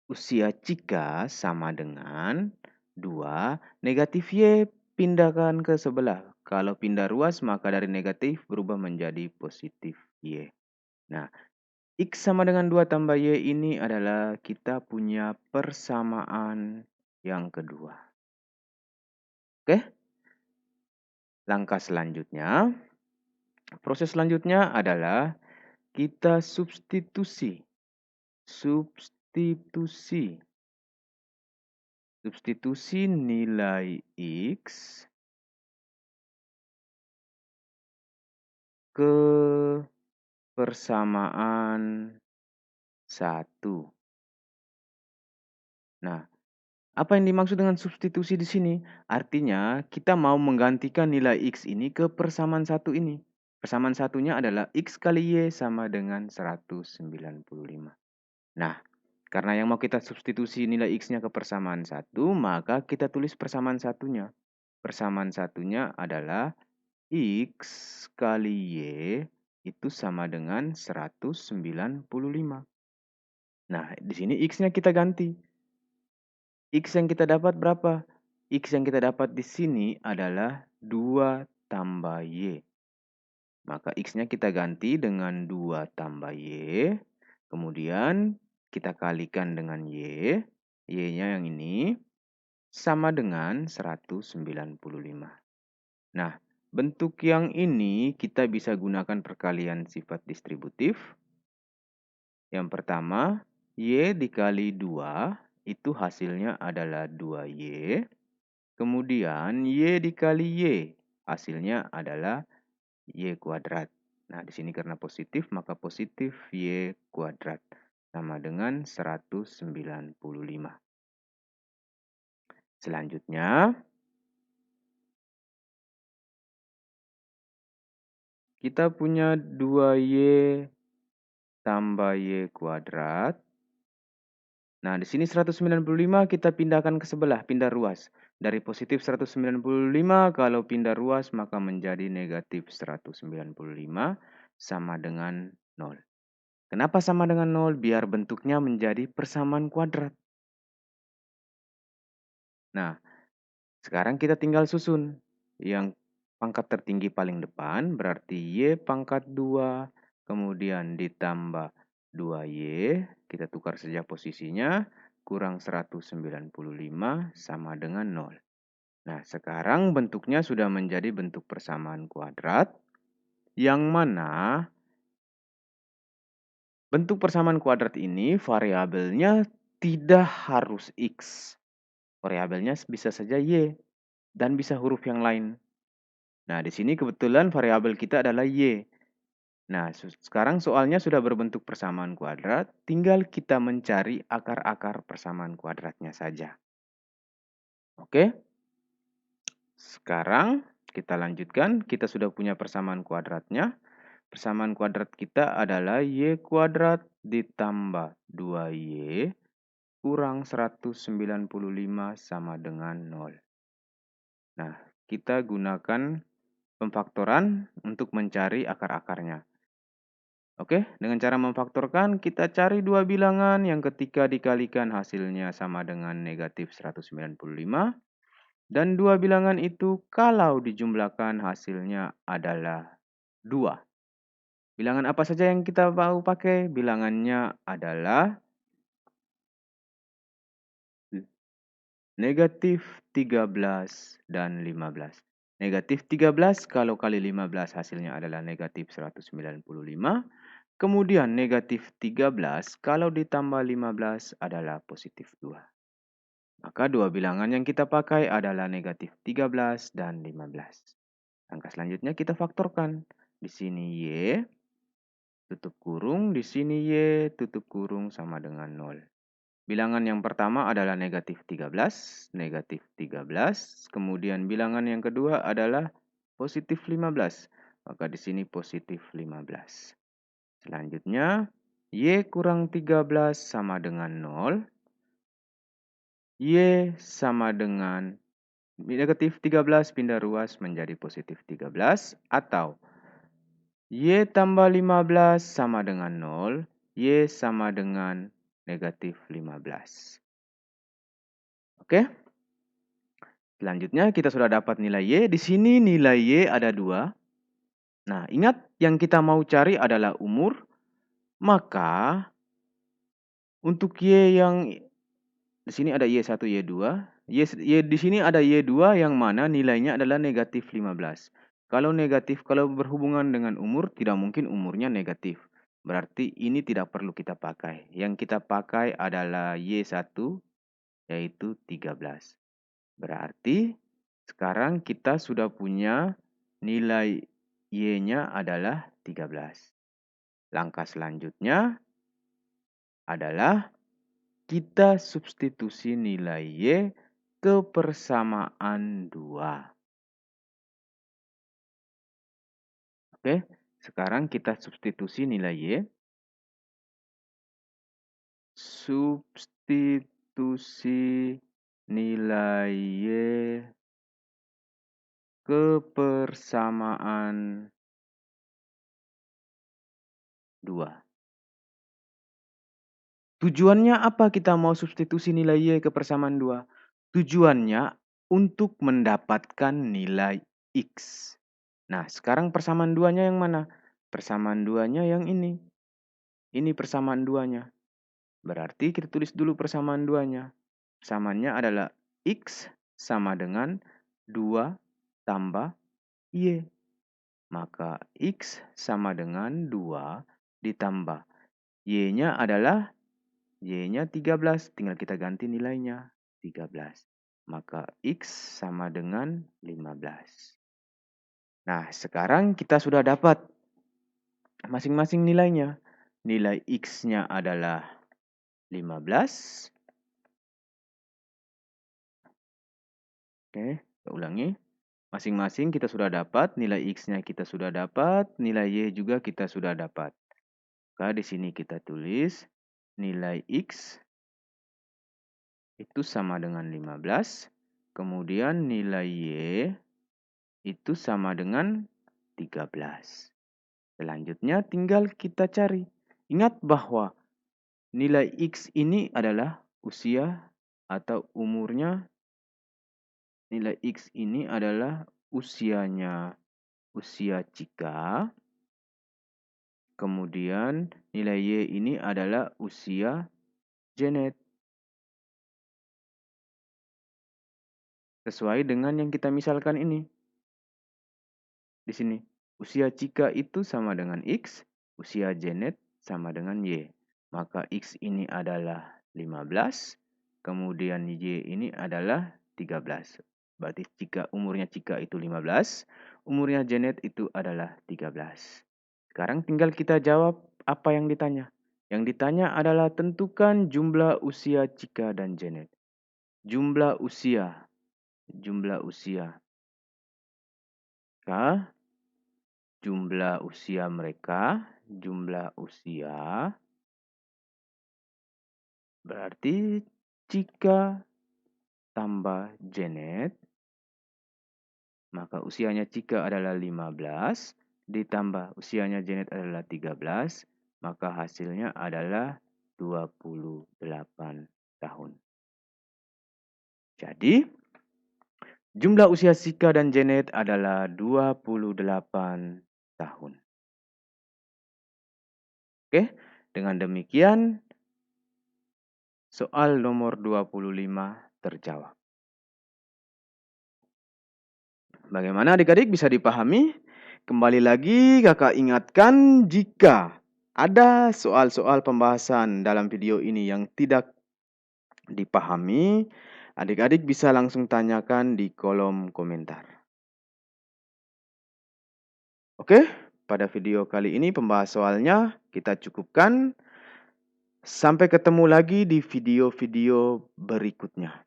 usia Cika sama dengan 2, negatif Y pindahkan ke sebelah. Kalau pindah ruas maka dari negatif berubah menjadi positif Y. Nah, X sama dengan 2 tambah Y ini adalah kita punya persamaan yang kedua. Oke? Langkah selanjutnya, proses selanjutnya adalah kita substitusi. Substitusi nilai X ke persamaan 1. Nah, apa yang dimaksud dengan substitusi di sini? Artinya, kita mau menggantikan nilai X ini ke persamaan 1 ini. Persamaan satunya adalah X kali Y sama dengan 195. Nah, karena yang mau kita substitusi nilai X-nya ke persamaan 1, maka kita tulis persamaan satunya. Persamaan satunya adalah X kali Y itu sama dengan 195. Nah, di sini X-nya kita ganti. X yang kita dapat berapa? X yang kita dapat di sini adalah 2 tambah Y. Maka X-nya kita ganti dengan 2 tambah Y. Kemudian kita kalikan dengan Y. Y-nya yang ini sama dengan 195. Nah, bentuk yang ini kita bisa gunakan perkalian sifat distributif. Yang pertama, Y dikali 2, itu hasilnya adalah 2Y. Kemudian Y dikali Y, hasilnya adalah Y kuadrat. Nah, di sini karena positif, maka positif Y kuadrat. Sama dengan 195. Selanjutnya, kita punya 2Y tambah Y kuadrat. Nah, di sini 195 kita pindahkan ke sebelah, pindah ruas. Dari positif 195 kalau pindah ruas maka menjadi negatif 195 sama dengan 0. Kenapa sama dengan 0? Biar bentuknya menjadi persamaan kuadrat. Nah, sekarang kita tinggal susun. Yang pangkat tertinggi paling depan berarti Y pangkat 2, kemudian ditambah 2Y, kita tukar saja posisinya, kurang 195 sama dengan 0. Nah, sekarang bentuknya sudah menjadi bentuk persamaan kuadrat, yang mana bentuk persamaan kuadrat ini variabelnya tidak harus X. Variabelnya bisa saja Y dan bisa huruf yang lain. Nah, di sini kebetulan variabel kita adalah Y. Nah, sekarang soalnya sudah berbentuk persamaan kuadrat, tinggal kita mencari akar-akar persamaan kuadratnya saja. Oke? Sekarang kita lanjutkan, kita sudah punya persamaan kuadratnya. Persamaan kuadrat kita adalah Y kuadrat ditambah 2Y kurang 195 sama dengan 0. Nah, kita gunakan pemfaktoran untuk mencari akar-akarnya. Oke, dengan cara memfaktorkan, kita cari dua bilangan yang ketika dikalikan hasilnya sama dengan negatif 195. Dan dua bilangan itu kalau dijumlahkan hasilnya adalah 2. Bilangan apa saja yang kita mau pakai? Bilangannya adalah negatif 13 dan 15. Negatif 13 kalau kali 15 hasilnya adalah negatif 195. Kemudian negatif 13 kalau ditambah 15 adalah positif 2. Maka dua bilangan yang kita pakai adalah negatif 13 dan 15. Langkah selanjutnya kita faktorkan. Di sini Y, tutup kurung, di sini Y, tutup kurung sama dengan 0. Bilangan yang pertama adalah negatif 13, kemudian bilangan yang kedua adalah positif 15. Maka di sini positif 15. Selanjutnya, Y kurang 13 sama dengan 0. Y sama dengan negatif 13 pindah ruas menjadi positif 13. Atau Y tambah 15 sama dengan 0. Y sama dengan negatif 15. Oke. Selanjutnya kita sudah dapat nilai Y. Di sini nilai Y ada 2. Nah, ingat yang kita mau cari adalah umur. Maka untuk Y yang di sini ada Y1, Y2. Y di sini ada Y2 yang mana nilainya adalah negatif 15. Kalau negatif, kalau berhubungan dengan umur, tidak mungkin umurnya negatif. Berarti ini tidak perlu kita pakai. Yang kita pakai adalah Y1, yaitu 13. Berarti sekarang kita sudah punya nilai Y-nya adalah 13. Langkah selanjutnya adalah kita substitusi nilai Y ke persamaan 2. Oke, sekarang kita substitusi nilai Y. Substitusi nilai Y ke persamaan 2. Tujuannya apa kita mau substitusi nilai Y ke persamaan 2? Tujuannya untuk mendapatkan nilai X. Nah, sekarang persamaan 2-nya yang mana? Persamaan 2-nya yang ini. Ini persamaan 2-nya. Berarti kita tulis dulu persamaan 2-nya. Persamaannya adalah X sama dengan 2 tambah Y. Maka X sama dengan 2 ditambah Y-nya adalah Y-nya 13, tinggal kita ganti nilainya, 13. Maka X sama dengan 15. Nah, sekarang kita sudah dapat masing-masing nilainya. Nilai X-nya adalah 15. Oke, kita ulangi. Masing-masing kita sudah dapat, nilai X-nya kita sudah dapat, nilai Y juga kita sudah dapat. Maka di sini kita tulis nilai X itu sama dengan 15. Kemudian nilai Y itu sama dengan 13. Selanjutnya tinggal kita cari. Ingat bahwa nilai X ini adalah usia atau umurnya. Nilai X ini adalah usianya usia Cika. Kemudian nilai Y ini adalah usia Janet. Sesuai dengan yang kita misalkan ini. Di sini, usia Cika itu sama dengan X, usia Janet sama dengan Y. Maka X ini adalah 15, kemudian Y ini adalah 13. Berarti umurnya Cika itu 15, umurnya Janet itu adalah 13. Sekarang tinggal kita jawab apa yang ditanya. Yang ditanya adalah tentukan jumlah usia Cika dan Janet. Jumlah usia. Jumlah usia mereka. Jumlah usia. Berarti Cika tambah Janet. Maka usianya Cika adalah 15. Ditambah usianya Janet adalah 13. Maka hasilnya adalah 28 tahun. Jadi, jumlah usia Cika dan Janet adalah 28 tahun. Oke, dengan demikian soal nomor 25 terjawab. Bagaimana adik-adik bisa dipahami? Kembali lagi kakak ingatkan jika ada soal-soal pembahasan dalam video ini yang tidak dipahami, adik-adik bisa langsung tanyakan di kolom komentar. Oke, pada video kali ini pembahas soalnya kita cukupkan. Sampai ketemu lagi di video-video berikutnya.